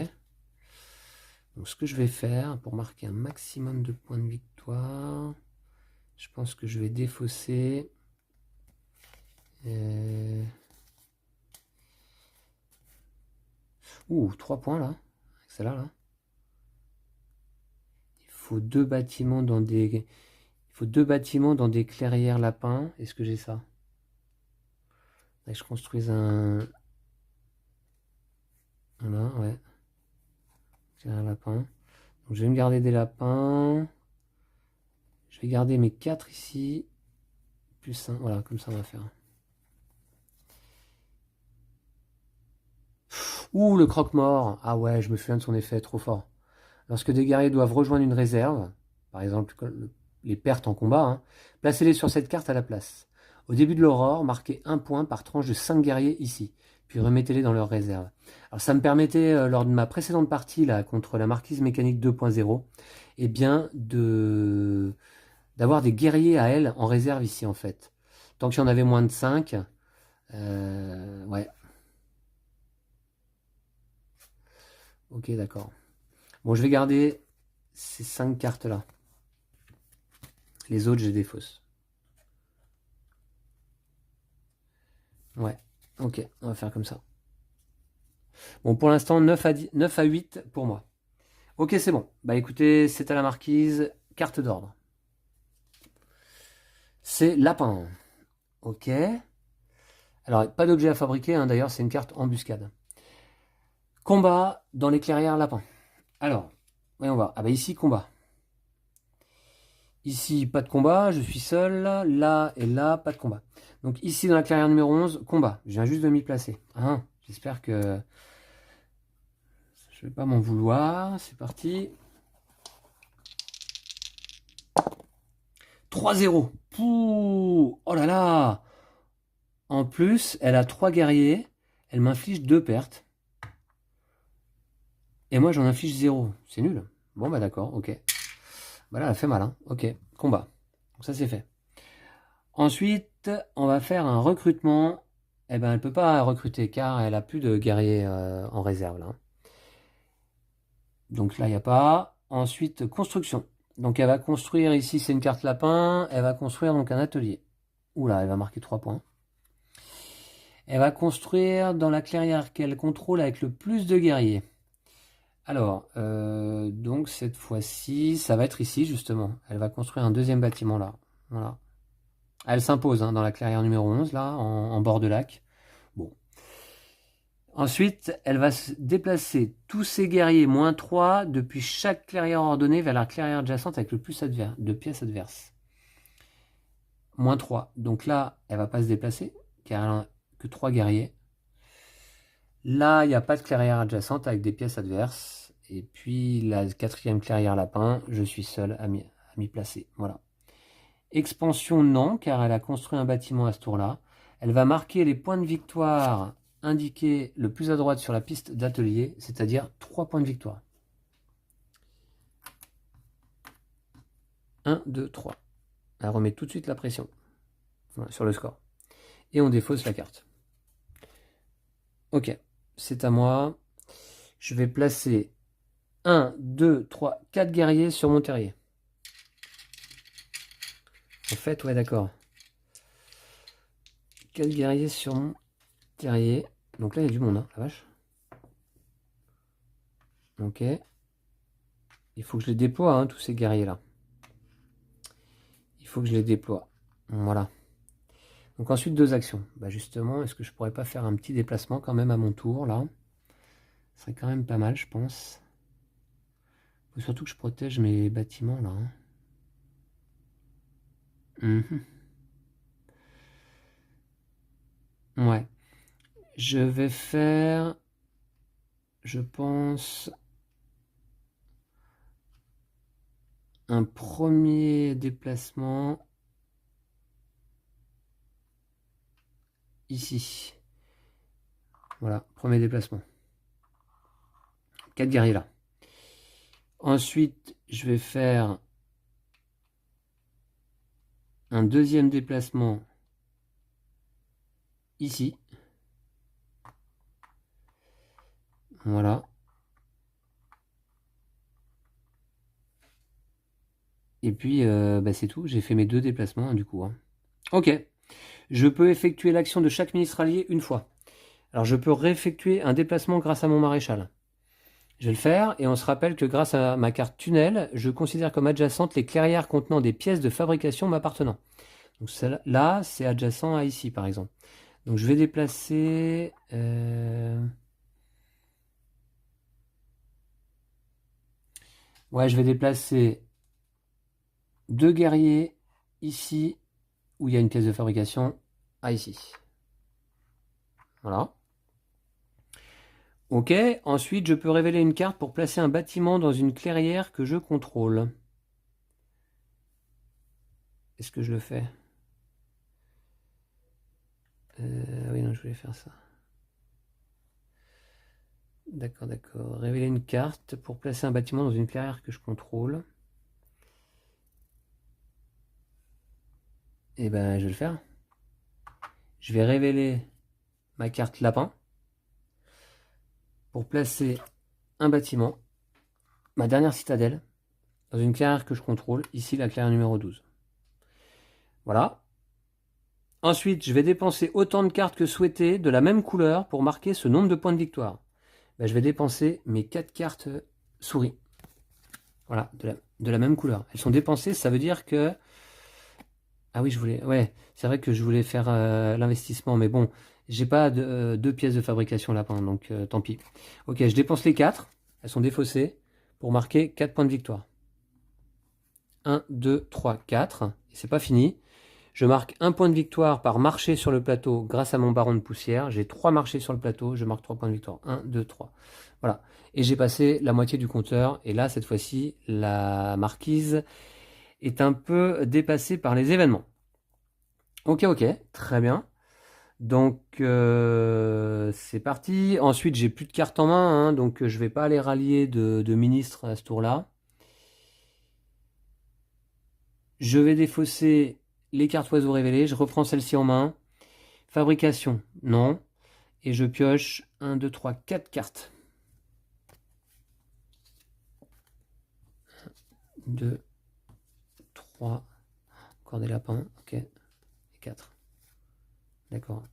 Donc ce que je vais faire pour marquer un maximum de points de victoire, je pense que je vais défausser Ouh, 3 points là, avec celle-là là. Il faut 2 bâtiments dans des. Il faut 2 bâtiments dans des clairières lapins. Est-ce que j'ai ça? Je construise un. Voilà, ouais. Clairière lapin. Donc je vais me garder des lapins. Je vais garder mes 4 ici. Plus 1. Voilà, comme ça on va faire. Ouh, le croque-mort. Ah ouais, je me souviens de son effet, trop fort. Lorsque des guerriers doivent rejoindre une réserve, par exemple les pertes en combat, hein, placez-les sur cette carte à la place. Au début de l'aurore, marquez 1 point par tranche de 5 guerriers ici, puis remettez-les dans leur réserve. Alors ça me permettait, lors de ma précédente partie là, contre la marquise mécanique 2.0, eh bien d'avoir des guerriers à elle en réserve ici en fait. Tant qu'il y en avait moins de 5, ouais. Ok, d'accord. Bon, je vais garder ces 5 cartes-là. Les autres, j'ai des fausses. Ouais, ok, on va faire comme ça. Bon, pour l'instant, 9 à 8 pour moi. Ok, c'est bon. Bah écoutez, c'est à la marquise, carte d'ordre. C'est lapin. Ok. Alors, pas d'objet à fabriquer, hein, d'ailleurs, c'est une carte embuscade. Combat dans les clairières lapin. Alors, voyons voir. Ah bah ici, combat. Ici, pas de combat, je suis seul. Là et là, pas de combat. Donc ici, dans la clairière numéro 11, combat. Je viens juste de m'y placer. Hein, j'espère que je vais pas m'en vouloir. C'est parti. 3-0. Pouh, oh là là. En plus, elle a 3 guerriers. Elle m'inflige 2 pertes. Et moi, j'en inflige 0. C'est nul. Bon, bah d'accord, ok. Bah là, elle a fait mal. Hein. Ok, combat. Donc ça, c'est fait. Ensuite, on va faire un recrutement. Eh ben, elle ne peut pas recruter car elle a plus de guerriers en réserve. Là. Donc là, il n'y a pas. Ensuite, construction. Donc elle va construire, ici c'est une carte lapin, elle va construire donc un atelier. Oula, elle va marquer 3 points. Elle va construire dans la clairière qu'elle contrôle avec le plus de guerriers. Alors, donc cette fois-ci, ça va être ici justement. Elle va construire un deuxième bâtiment là. Voilà. Elle s'impose hein, dans la clairière numéro 11, là, en bord de lac. Bon. Ensuite, elle va se déplacer tous ses guerriers -3 depuis chaque clairière ordonnée vers la clairière adjacente avec le plus de pièces adverses. -3. Donc là, elle va pas se déplacer, car elle n'a que 3 guerriers. Là, il n'y a pas de clairière adjacente avec des pièces adverses. Et puis, la 4e clairière lapin, je suis seul à m'y placer. Voilà. Expansion, non, car elle a construit un bâtiment à ce tour-là. Elle va marquer les points de victoire indiqués le plus à droite sur la piste d'atelier, c'est-à-dire 3 points de victoire. 1, 2, 3. Elle remet tout de suite la pression voilà, sur le score. Et on défausse la carte. Ok, c'est à moi. Je vais placer 1, 2, 3, 4 guerriers sur mon terrier. En fait, ouais, d'accord. 4 guerriers sur mon terrier. Donc là, il y a du monde, hein, la vache. Ok. Il faut que je les déploie, hein, tous ces guerriers-là. Il faut que je les déploie. Voilà. Donc ensuite, 2 actions. Bah justement, est-ce que je pourrais pas faire un petit déplacement quand même à mon tour, là? Ce serait quand même pas mal, je pense. Faut surtout que je protège mes bâtiments, là. Ouais. Je vais faire, je pense, un premier déplacement ici. Voilà, premier déplacement. 4 guerriers là. Ensuite, je vais faire un deuxième déplacement ici. Voilà. Et puis, bah, c'est tout. J'ai fait mes 2 déplacements, hein, du coup. Hein. Ok. Je peux effectuer l'action de chaque ministre allié une fois. Alors, je peux réeffectuer un déplacement grâce à mon maréchal. Je vais le faire, et on se rappelle que grâce à ma carte tunnel, je considère comme adjacentes les clairières contenant des pièces de fabrication m'appartenant. Donc là, c'est adjacent à ici, par exemple. Donc je vais déplacer... Ouais, je vais déplacer 2 guerriers ici, où il y a une pièce de fabrication, à ici. Voilà. Ok, ensuite je peux révéler une carte pour placer un bâtiment dans une clairière que je contrôle. Est-ce que je le fais? Oui, non, je voulais faire ça. D'accord, d'accord. Révéler une carte pour placer un bâtiment dans une clairière que je contrôle. Et ben, je vais le faire. Je vais révéler ma carte lapin pour placer un bâtiment, ma dernière citadelle, dans une clairière que je contrôle, ici la clairière numéro 12. Voilà. Ensuite, je vais dépenser autant de cartes que souhaité, de la même couleur, pour marquer ce nombre de points de victoire. Ben, je vais dépenser mes 4 cartes souris. Voilà, de la même couleur. Elles sont dépensées, ça veut dire que... Ah oui, je voulais... Ouais, c'est vrai que je voulais faire l'investissement, mais bon, j'ai pas 2 pièces de fabrication lapin, donc tant pis. Ok, je dépense les 4, elles sont défaussées, pour marquer 4 points de victoire. 1, 2, 3, 4, et c'est pas fini. Je marque un point de victoire par marché sur le plateau grâce à mon baron de poussière. J'ai 3 marchés sur le plateau, je marque 3 points de victoire. 1, 2, 3. Voilà. Et j'ai passé la moitié du compteur. Et là, cette fois-ci, la marquise est un peu dépassée par les événements. Ok, ok, très bien. Donc, c'est parti. Ensuite, j'ai plus de cartes en main, hein, donc je vais pas aller rallier de ministres à ce tour-là. Je vais défausser les cartes oiseaux révélées. Je reprends celle-ci en main. Fabrication, non. Et je pioche 1, 2, 3, 4 cartes. 2, 3, encore des lapins, ok. Et 4. D'accord.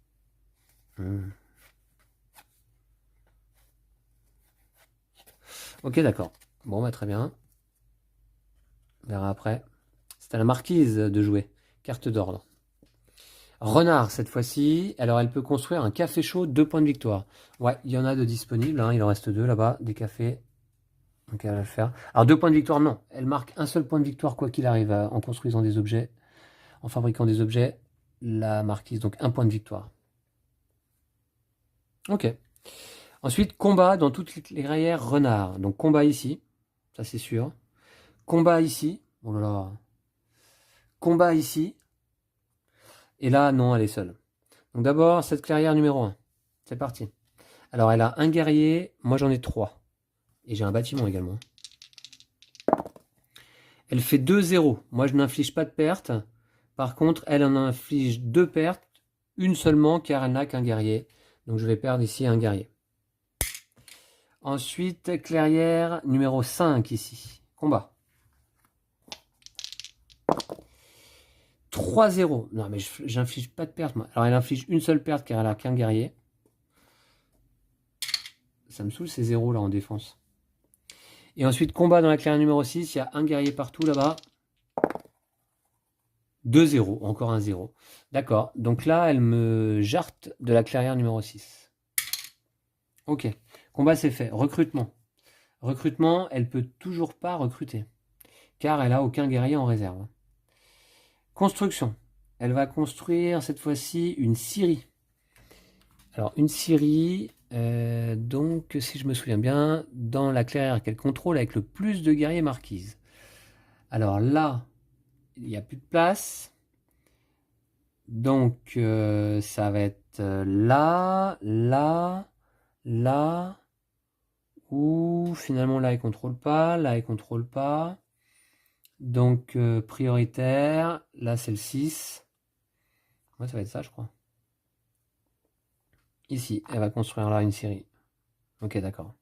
Ok, d'accord. Bon, bah très bien. On verra après. C'est à la marquise de jouer. Carte d'ordre. Renard, cette fois-ci. Alors, elle peut construire un café chaud, 2 points de victoire. Ouais, il y en a de disponibles. Hein. Il en reste 2 là-bas, des cafés. Donc, elle va le faire. Alors, 2 points de victoire, non. Elle marque un seul point de victoire, quoi qu'il arrive, en construisant des objets, en fabriquant des objets. La marquise, donc 1 point de victoire. Ok. Ensuite, combat dans toutes les clairières renard. Donc, combat ici. Ça, c'est sûr. Combat ici. Oh là là. Combat ici. Et là, non, elle est seule. Donc d'abord, cette clairière numéro 1. C'est parti. Alors, elle a un guerrier. Moi, j'en ai 3. Et j'ai un bâtiment également. Elle fait 2-0. Moi, je n'inflige pas de perte. Par contre, elle en inflige 2 pertes. Une seulement, car elle n'a qu'un guerrier. Donc, je vais perdre ici un guerrier. Ensuite, clairière numéro 5 ici. Combat. 3-0. Non, mais j'inflige pas de perte, moi. Alors, elle inflige une seule perte, car elle a qu'un guerrier. Ça me saoule ces 0 là en défense. Et ensuite, combat dans la clairière numéro 6. Il y a un guerrier partout là-bas. 2-0. Encore un 0. D'accord. Donc là, elle me jarte de la clairière numéro 6. Ok. Combat, c'est fait. Recrutement. Recrutement, elle peut toujours pas recruter. Car elle a aucun guerrier en réserve. Construction. Elle va construire cette fois-ci une scierie. Alors, une scierie, donc, si je me souviens bien, dans la clairière qu'elle contrôle avec le plus de guerriers marquises. Alors là, il n'y a plus de place. Donc, ça va être là, là, là, ou finalement là, elle contrôle pas, là, elle contrôle pas. Donc, prioritaire, là, c'est le 6. Ouais, ça va être ça, je crois. Ici, elle va construire là une série. Ok, d'accord.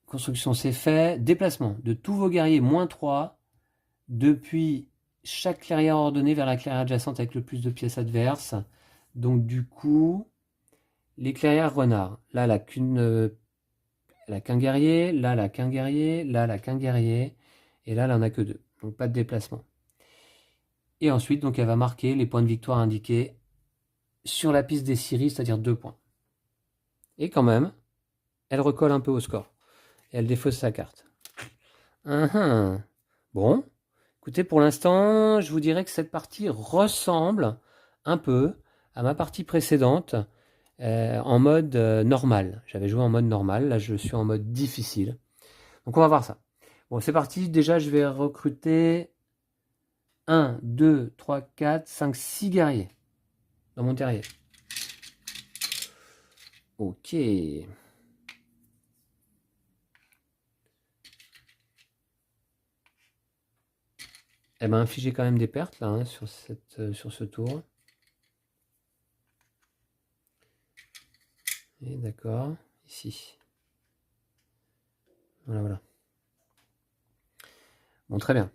Construction, c'est fait. Déplacement de tous vos guerriers, -3, depuis chaque clairière ordonnée vers la clairière adjacente avec le plus de pièces adverses. Donc, du coup, les clairières renards. Là, elle a qu'un guerrier. Là, elle a qu'un guerrier. Là, elle a qu'un guerrier. Et là, elle en a que 2. Donc, pas de déplacement. Et ensuite, donc, elle va marquer les points de victoire indiqués sur la piste des scieries, c'est-à-dire 2 points. Et quand même, elle recolle un peu au score. Et elle défausse sa carte. Bon, écoutez, pour l'instant, je vous dirais que cette partie ressemble un peu à ma partie précédente en mode normal. J'avais joué en mode normal, là je suis en mode difficile. Donc on va voir ça. Bon, c'est parti. Déjà, je vais recruter 1, 2, 3, 4, 5, 6 guerriers dans mon terrier. Ok. Elle m'a infligé quand même des pertes là hein, sur ce tour. Et d'accord, ici. Voilà, voilà. Bon, très bien.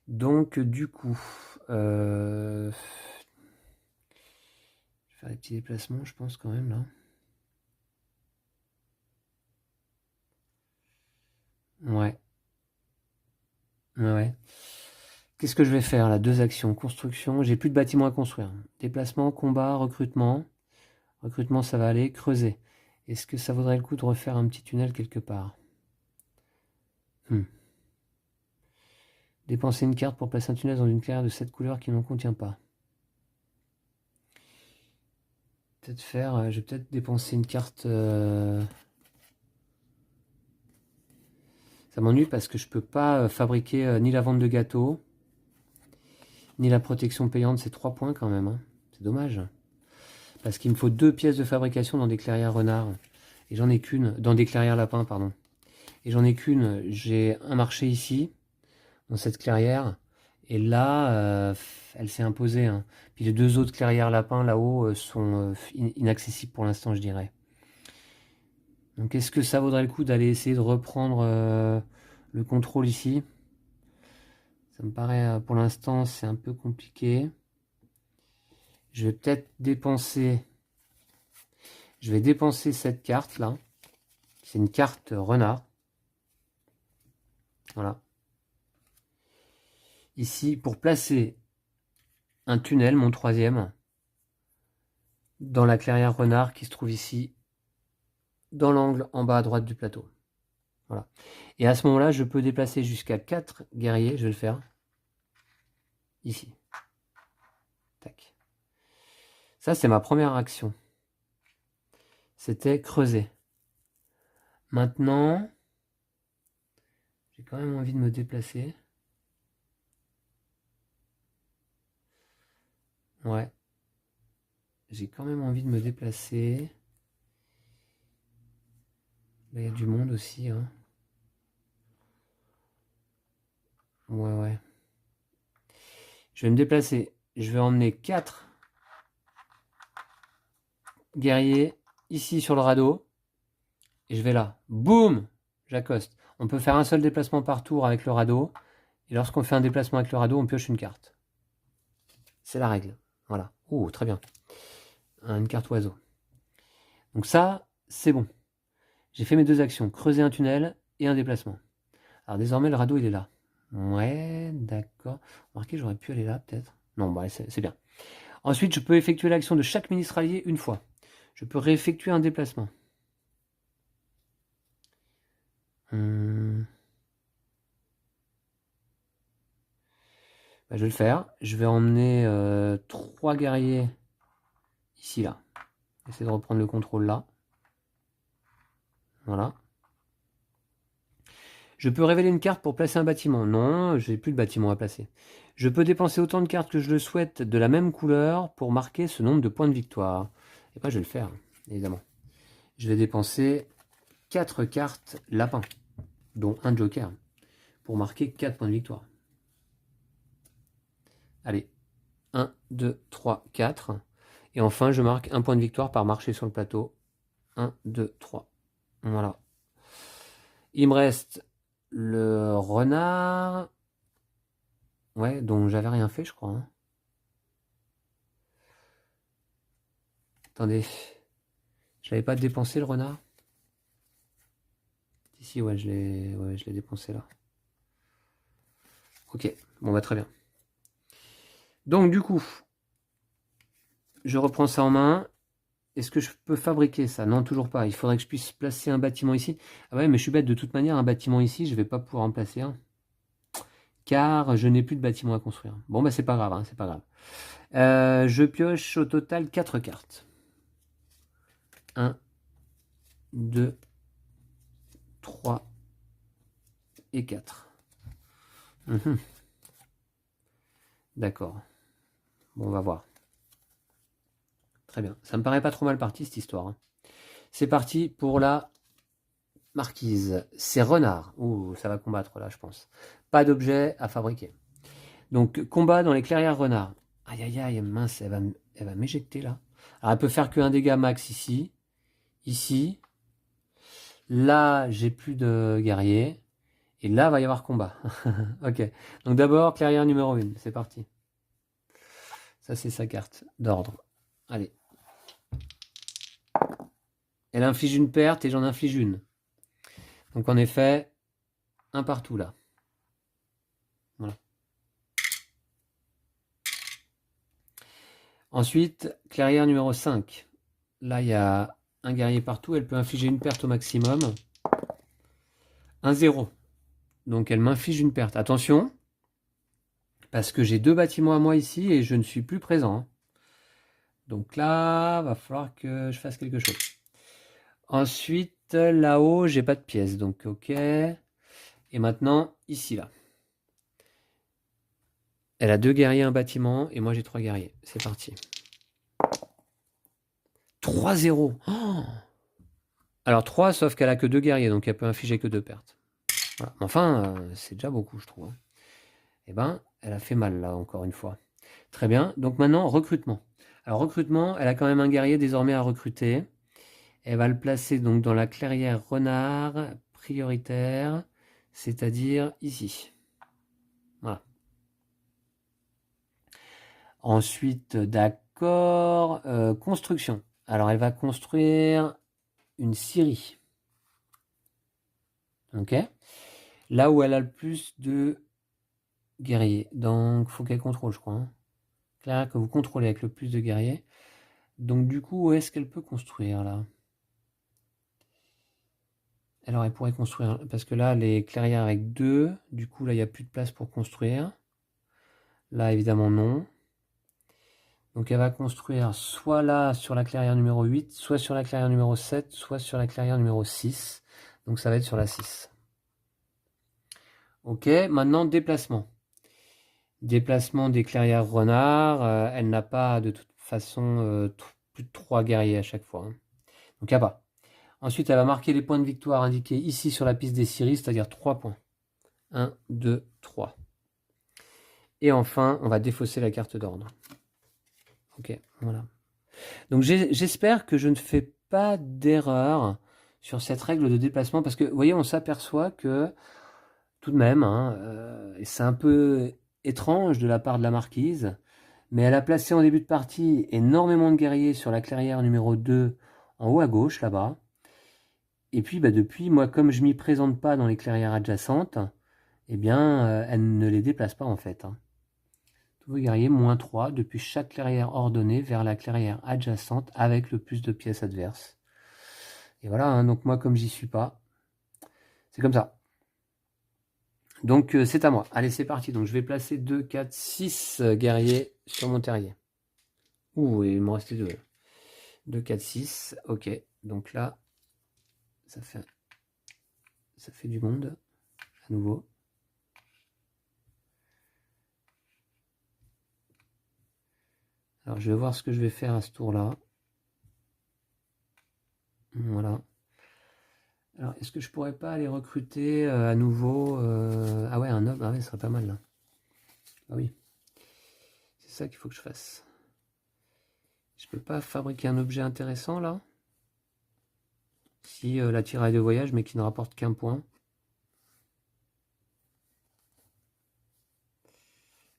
Donc, du coup, je vais faire des petits déplacements, je pense, quand même, là. Ouais. Ouais. Qu'est-ce que je vais faire, là? 2 actions. Construction. J'ai plus de bâtiments à construire. Déplacement, combat, recrutement. Recrutement, ça va aller. Creuser. Est-ce que ça vaudrait le coup de refaire un petit tunnel quelque part? Dépenser une carte pour placer un tunnel dans une clairière de cette couleur qui n'en contient pas. Peut-être faire... je vais peut-être dépenser une carte... Ça m'ennuie parce que je peux pas fabriquer ni la vente de gâteaux, ni la protection payante. C'est 3 points quand même. Hein. C'est dommage. Parce qu'il me faut 2 pièces de fabrication dans des clairières renards. Et j'en ai qu'une. Dans des clairières lapins, pardon. Et j'en ai qu'une. J'ai un marché ici, dans cette clairière. Et là, elle s'est imposée. Hein. Puis les 2 autres clairières lapins là-haut sont inaccessibles pour l'instant, je dirais. Donc est-ce que ça vaudrait le coup d'aller essayer de reprendre le contrôle ici? Ça me paraît, pour l'instant, c'est un peu compliqué. Je vais peut-être dépenser... Je vais dépenser cette carte-là. C'est une carte renard. Voilà. Ici, pour placer un tunnel, mon troisième, dans la clairière renard qui se trouve ici, dans l'angle en bas à droite du plateau. Voilà. Et à ce moment-là, je peux déplacer jusqu'à 4 guerriers, je vais le faire, ici. Tac. Ça, c'est ma première action. C'était creuser. Maintenant, j'ai quand même envie de me déplacer. Ouais. J'ai quand même envie de me déplacer. Là, il y a du monde aussi. Hein. Ouais. Je vais me déplacer. Je vais emmener 4 guerriers ici sur le radeau. Et je vais là. Boum! J'accoste. On peut faire un seul déplacement par tour avec le radeau. Et lorsqu'on fait un déplacement avec le radeau, on pioche une carte. C'est la règle. Voilà. Oh, très bien. Une carte oiseau. Donc ça, c'est bon. J'ai fait mes 2 actions. Creuser un tunnel et un déplacement. Alors désormais, le radeau, il est là. Ouais, d'accord. Remarquez, j'aurais pu aller là, peut-être. Non, bah, c'est bien. Ensuite, je peux effectuer l'action de chaque ministre allié une fois. Je peux réeffectuer un déplacement. Bah, je vais le faire. Je vais emmener 3 guerriers ici, là. Essayer de reprendre le contrôle là. Voilà. Je peux révéler une carte pour placer un bâtiment. Non, j'ai plus de bâtiment à placer. Je peux dépenser autant de cartes que je le souhaite de la même couleur pour marquer ce nombre de points de victoire. Et pas, je vais le faire, évidemment. Je vais dépenser 4 cartes lapin, dont un joker, pour marquer 4 points de victoire. Allez, 1, 2, 3, 4. Et enfin, je marque un point de victoire par marcher sur le plateau. 1, 2, 3. Voilà. Il me reste le renard. Ouais, dont j'avais rien fait, je crois. Hein. Attendez. Je l'avais pas dépensé, le renard? Si, ouais, je l'ai dépensé là. Ok, bon bah très bien. Donc du coup, je reprends ça en main. Est-ce que je peux fabriquer ça? Non, toujours pas. Il faudrait que je puisse placer un bâtiment ici. Ah ouais, mais je suis bête, de toute manière, un bâtiment ici, je vais pas pouvoir en placer un. Car je n'ai plus de bâtiment à construire. Bon bah c'est pas grave, hein, c'est pas grave. Je pioche au total 4 cartes. 1, 2, 3 et 4. D'accord. Bon, on va voir. Très bien. Ça me paraît pas trop mal parti, cette histoire. Hein. C'est parti pour la marquise. C'est renard. Ouh, ça va combattre là, je pense. Pas d'objet à fabriquer. Donc, combat dans les clairières renard. Aïe, aïe, aïe, mince, elle va m'éjecter là. Alors, elle peut faire qu'un dégât max ici. Ici. Là, j'ai plus de guerriers. Et là, va y avoir combat. Ok. Donc, d'abord, clairière numéro 1. C'est parti. Ça, c'est sa carte d'ordre. Allez. Elle inflige une perte et j'en inflige une. Donc, en effet, un partout là. Voilà. Ensuite, clairière numéro 5. Là, il y a un guerrier partout. Elle peut infliger une perte au maximum. Un 0. Donc, elle m'inflige une perte. Attention, parce que j'ai 2 bâtiments à moi ici et je ne suis plus présent. Donc là, va falloir que je fasse quelque chose. Ensuite, là-haut, j'ai pas de pièces. Donc, ok. Et maintenant, ici, là. Elle a 2 guerriers, un bâtiment, et moi j'ai 3 guerriers. C'est parti. 3-0. Oh, alors 3, sauf qu'elle a que 2 guerriers, donc elle peut infliger que 2 pertes. Voilà. Enfin, c'est déjà beaucoup, je trouve. Eh ben, elle a fait mal, là, encore une fois. Très bien. Donc maintenant, recrutement. Alors, recrutement, elle a quand même un guerrier désormais à recruter. Elle va le placer donc dans la clairière renard prioritaire, c'est-à-dire ici. Voilà. Ensuite, d'accord, construction. Alors, elle va construire une scierie. Ok. Là où elle a le plus de guerriers. Donc, faut qu'elle contrôle, je crois. Hein. clairière que vous contrôlez avec le plus de guerriers. Donc du coup, où est-ce qu'elle peut construire là? Alors elle pourrait construire, parce que là, les clairières avec 2, du coup là, il n'y a plus de place pour construire. Là, évidemment, non. Donc elle va construire soit là sur la clairière numéro 8, soit sur la clairière numéro 7, soit sur la clairière numéro 6. Donc ça va être sur la 6. Ok, maintenant déplacement. Déplacement des clairières renards, elle n'a pas de toute façon plus de 3 guerriers à chaque fois. Hein. Donc il n'y a pas. Ensuite, elle va marquer les points de victoire indiqués ici sur la piste des scieries, c'est-à-dire 3 points. 1, 2, 3. Et enfin, on va défausser la carte d'ordre. Ok, voilà. Donc j'espère que je ne fais pas d'erreur sur cette règle de déplacement, parce que vous voyez, on s'aperçoit que tout de même, hein, et c'est un peu étrange de la part de la marquise, mais elle a placé en début de partie énormément de guerriers sur la clairière numéro 2 en haut à gauche, là-bas. Et puis depuis, moi, comme je m'y présente pas dans les clairières adjacentes, eh bien, elle ne les déplace pas en fait. Hein. Tous vos guerriers, -3 depuis chaque clairière ordonnée vers la clairière adjacente avec le plus de pièces adverses. Et voilà, hein, donc moi, comme j'y suis pas, c'est comme ça. Donc c'est à moi. Allez, c'est parti. Donc je vais placer 2, 4, 6 guerriers sur mon terrier. Ouh, il me restait 2. 2, 4, 6. Ok. Donc là, ça fait du monde. À nouveau. Alors je vais voir ce que je vais faire à ce tour-là. Voilà. Alors, est-ce que je pourrais pas aller recruter à nouveau ah ouais, un noble, ah ouais, ce serait pas mal là. Ah oui. C'est ça qu'il faut que je fasse. Je peux pas fabriquer un objet intéressant là? Si la tiraille de voyage, mais qui ne rapporte qu'un point.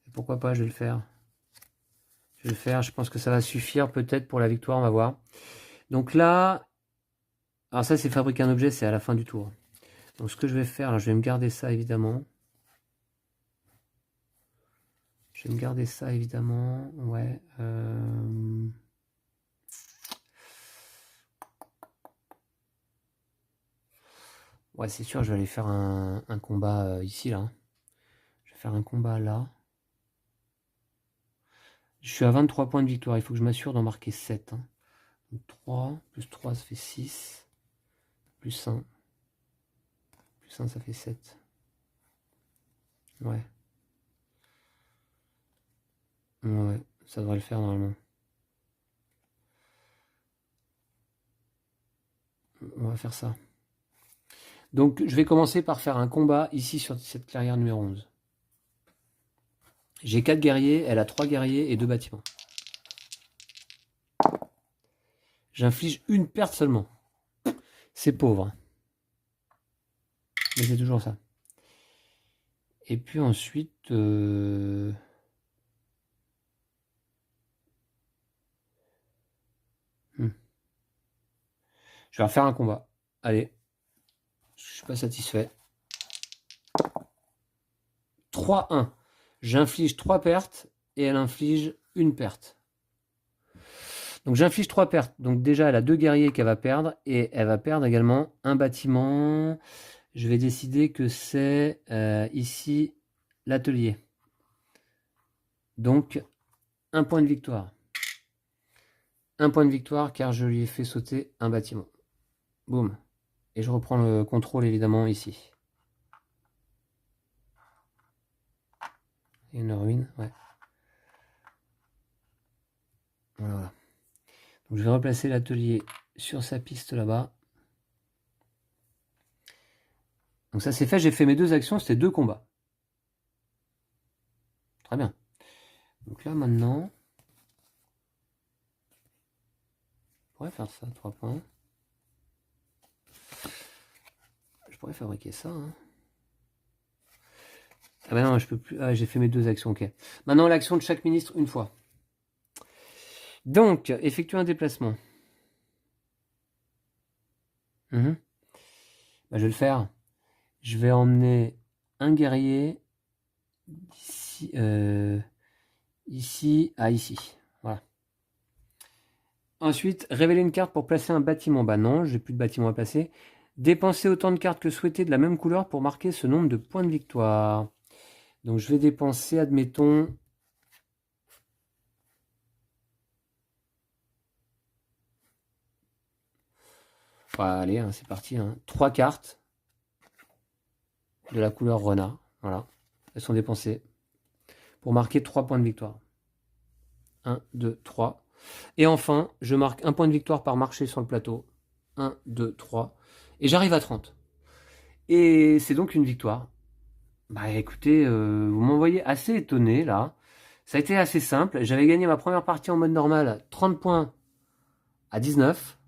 Et pourquoi pas, je vais le faire. Je vais le faire, je pense que ça va suffire peut-être pour la victoire, on va voir. Donc là, alors ça c'est fabriquer un objet, c'est à la fin du tour. Donc ce que je vais faire, alors je vais me garder ça évidemment. Je vais me garder ça évidemment, ouais. Ouais, c'est sûr, je vais aller faire un combat ici, là. Je vais faire un combat là. Je suis à 23 points de victoire, il faut que je m'assure d'en marquer 7. Hein. Donc 3, plus 3, ça fait 6. Plus 1. Plus 1, ça fait 7. Ouais. Ouais, ça devrait le faire normalement. On va faire ça. Donc je vais commencer par faire un combat ici sur cette clairière numéro 11. J'ai 4 guerriers, elle a 3 guerriers et 2 bâtiments. J'inflige une perte seulement. C'est pauvre. Mais c'est toujours ça. Et puis ensuite... Je vais refaire un combat. Allez. Je suis pas satisfait. 3-1. J'inflige 3 pertes et elle inflige une perte. Donc j'inflige 3 pertes. Donc déjà, elle a 2 guerriers qu'elle va perdre. Et elle va perdre également un bâtiment. Je vais décider que c'est ici l'atelier. Donc, un point de victoire. Un point de victoire car je lui ai fait sauter un bâtiment. Boum. Et je reprends le contrôle évidemment ici. Et une ruine, ouais. Voilà. Donc je vais replacer l'atelier sur sa piste là-bas. Donc ça c'est fait, j'ai fait mes 2 actions, c'était 2 combats. Très bien. Donc là maintenant, je pourrais faire ça, 3 points. Je pourrais fabriquer ça. Hein. Ah bah non, je peux plus. Ah, j'ai fait mes 2 actions, ok. Maintenant l'action de chaque ministre une fois. Donc, effectuer un déplacement. Bah, je vais le faire. Je vais emmener un guerrier ici à ici. Voilà. Ensuite, révéler une carte pour placer un bâtiment. Bah non, j'ai plus de bâtiment à placer. Dépenser autant de cartes que souhaité de la même couleur pour marquer ce nombre de points de victoire. Donc je vais dépenser, admettons... Voilà, allez, hein, c'est parti. 3 cartes de la couleur renard. Voilà. Elles sont dépensées pour marquer 3 points de victoire. 1, 2, 3. Et enfin, je marque un point de victoire par marché sur le plateau. 1, 2, 3. Et j'arrive à 30. Et c'est donc une victoire. Bah écoutez, vous m'envoyez assez étonné là. Ça a été assez simple. J'avais gagné ma première partie en mode normal, 30 points à 19.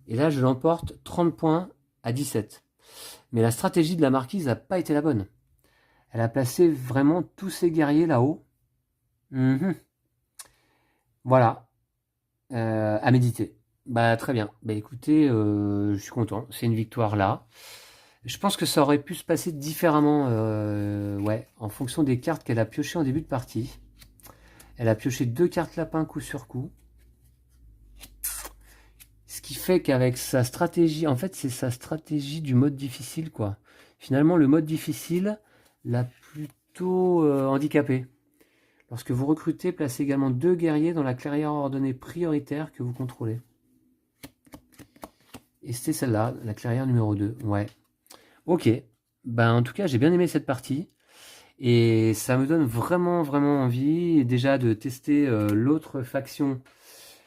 Et là, je l'emporte 30 points à 17. Mais la stratégie de la marquise n'a pas été la bonne. Elle a placé vraiment tous ses guerriers là-haut. Voilà. À méditer. Bah très bien. Bah écoutez, je suis content. C'est une victoire là. Je pense que ça aurait pu se passer différemment, ouais, en fonction des cartes qu'elle a piochées en début de partie. Elle a pioché 2 cartes lapin coup sur coup. Ce qui fait qu'avec sa stratégie, en fait c'est sa stratégie du mode difficile quoi. Finalement le mode difficile l'a plutôt handicapé. Lorsque vous recrutez, placez également 2 guerriers dans la clairière ordonnée prioritaire que vous contrôlez. Et c'était celle-là, la clairière numéro 2, ouais. Ok, ben en tout cas j'ai bien aimé cette partie. Et ça me donne vraiment envie déjà de tester l'autre faction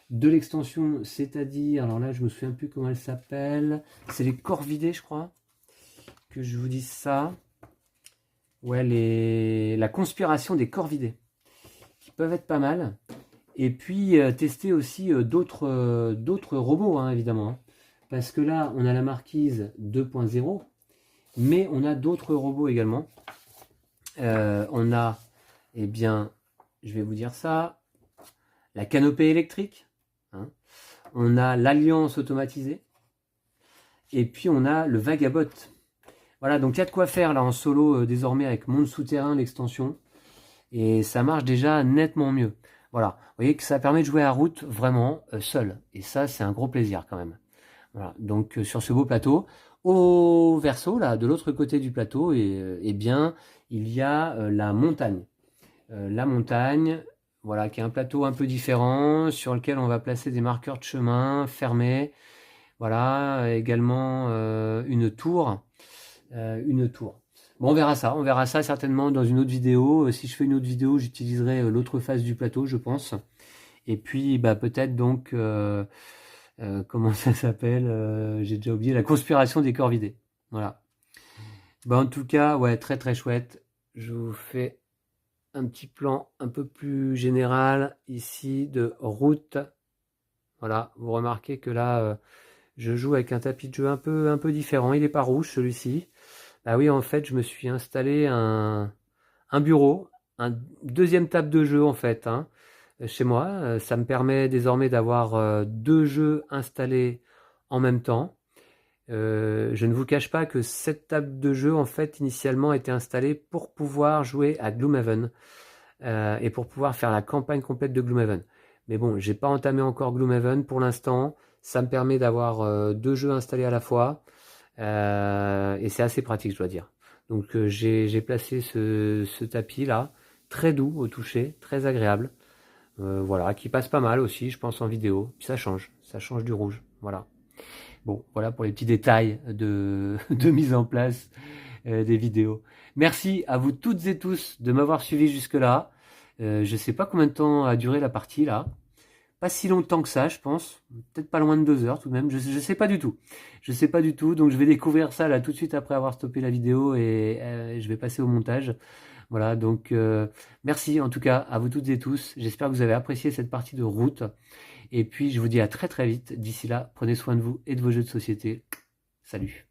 de l'extension, c'est-à-dire, alors là je me souviens plus comment elle s'appelle, c'est les Corvidés je crois, que je vous dise ça. Ouais, la conspiration des Corvidés, qui peuvent être pas mal. Et puis tester aussi d'autres robots, hein, évidemment. Hein. Parce que là, on a la marquise 2.0, mais on a d'autres robots également. On a, eh bien, je vais vous dire ça, la canopée électrique. Hein. On a l'alliance automatisée. Et puis on a le vagabot. Voilà, donc il y a de quoi faire là en solo désormais avec Monde Souterrain, l'extension. Et ça marche déjà nettement mieux. Voilà, vous voyez que ça permet de jouer à route vraiment seul. Et ça, c'est un gros plaisir quand même. Voilà, donc sur ce beau plateau, au verso, là, de l'autre côté du plateau, eh bien, il y a la montagne. La montagne, voilà, qui est un plateau un peu différent, sur lequel on va placer des marqueurs de chemin fermés. Voilà, également une tour. Bon, on verra ça certainement dans une autre vidéo. Si je fais une autre vidéo, j'utiliserai l'autre face du plateau, je pense. Et puis, bah, peut-être donc, comment ça s'appelle j'ai déjà oublié, la conspiration des Corvidés. Voilà. Bah, en tout cas, ouais, très chouette. Je vous fais un petit plan un peu plus général ici de route. Voilà, vous remarquez que là, je joue avec un tapis de jeu un peu différent. Il n'est pas rouge celui-ci. Bah oui, en fait, je me suis installé un bureau, un deuxième table de jeu en fait, hein, chez moi. Ça me permet désormais d'avoir 2 jeux installés en même temps. Je ne vous cache pas que cette table de jeu en fait initialement était installée pour pouvoir jouer à Gloomhaven et pour pouvoir faire la campagne complète de Gloomhaven. Mais bon, j'ai pas entamé encore Gloomhaven pour l'instant. Ça me permet d'avoir 2 jeux installés à la fois. Et c'est assez pratique, je dois dire. Donc j'ai placé ce tapis là, très doux au toucher, très agréable. Voilà, qui passe pas mal aussi, je pense, en vidéo. Puis ça change du rouge. Voilà. Bon, voilà pour les petits détails de mise en place des vidéos. Merci à vous toutes et tous de m'avoir suivi jusque-là. Je sais pas combien de temps a duré la partie là. Pas si longtemps que ça, je pense. Peut-être pas loin de 2 heures tout de même. Je sais pas du tout. Je sais pas du tout. Donc je vais découvrir ça là tout de suite après avoir stoppé la vidéo et je vais passer au montage. Voilà, donc merci en tout cas à vous toutes et tous. J'espère que vous avez apprécié cette partie de route. Et puis je vous dis à très vite. D'ici là, prenez soin de vous et de vos jeux de société. Salut.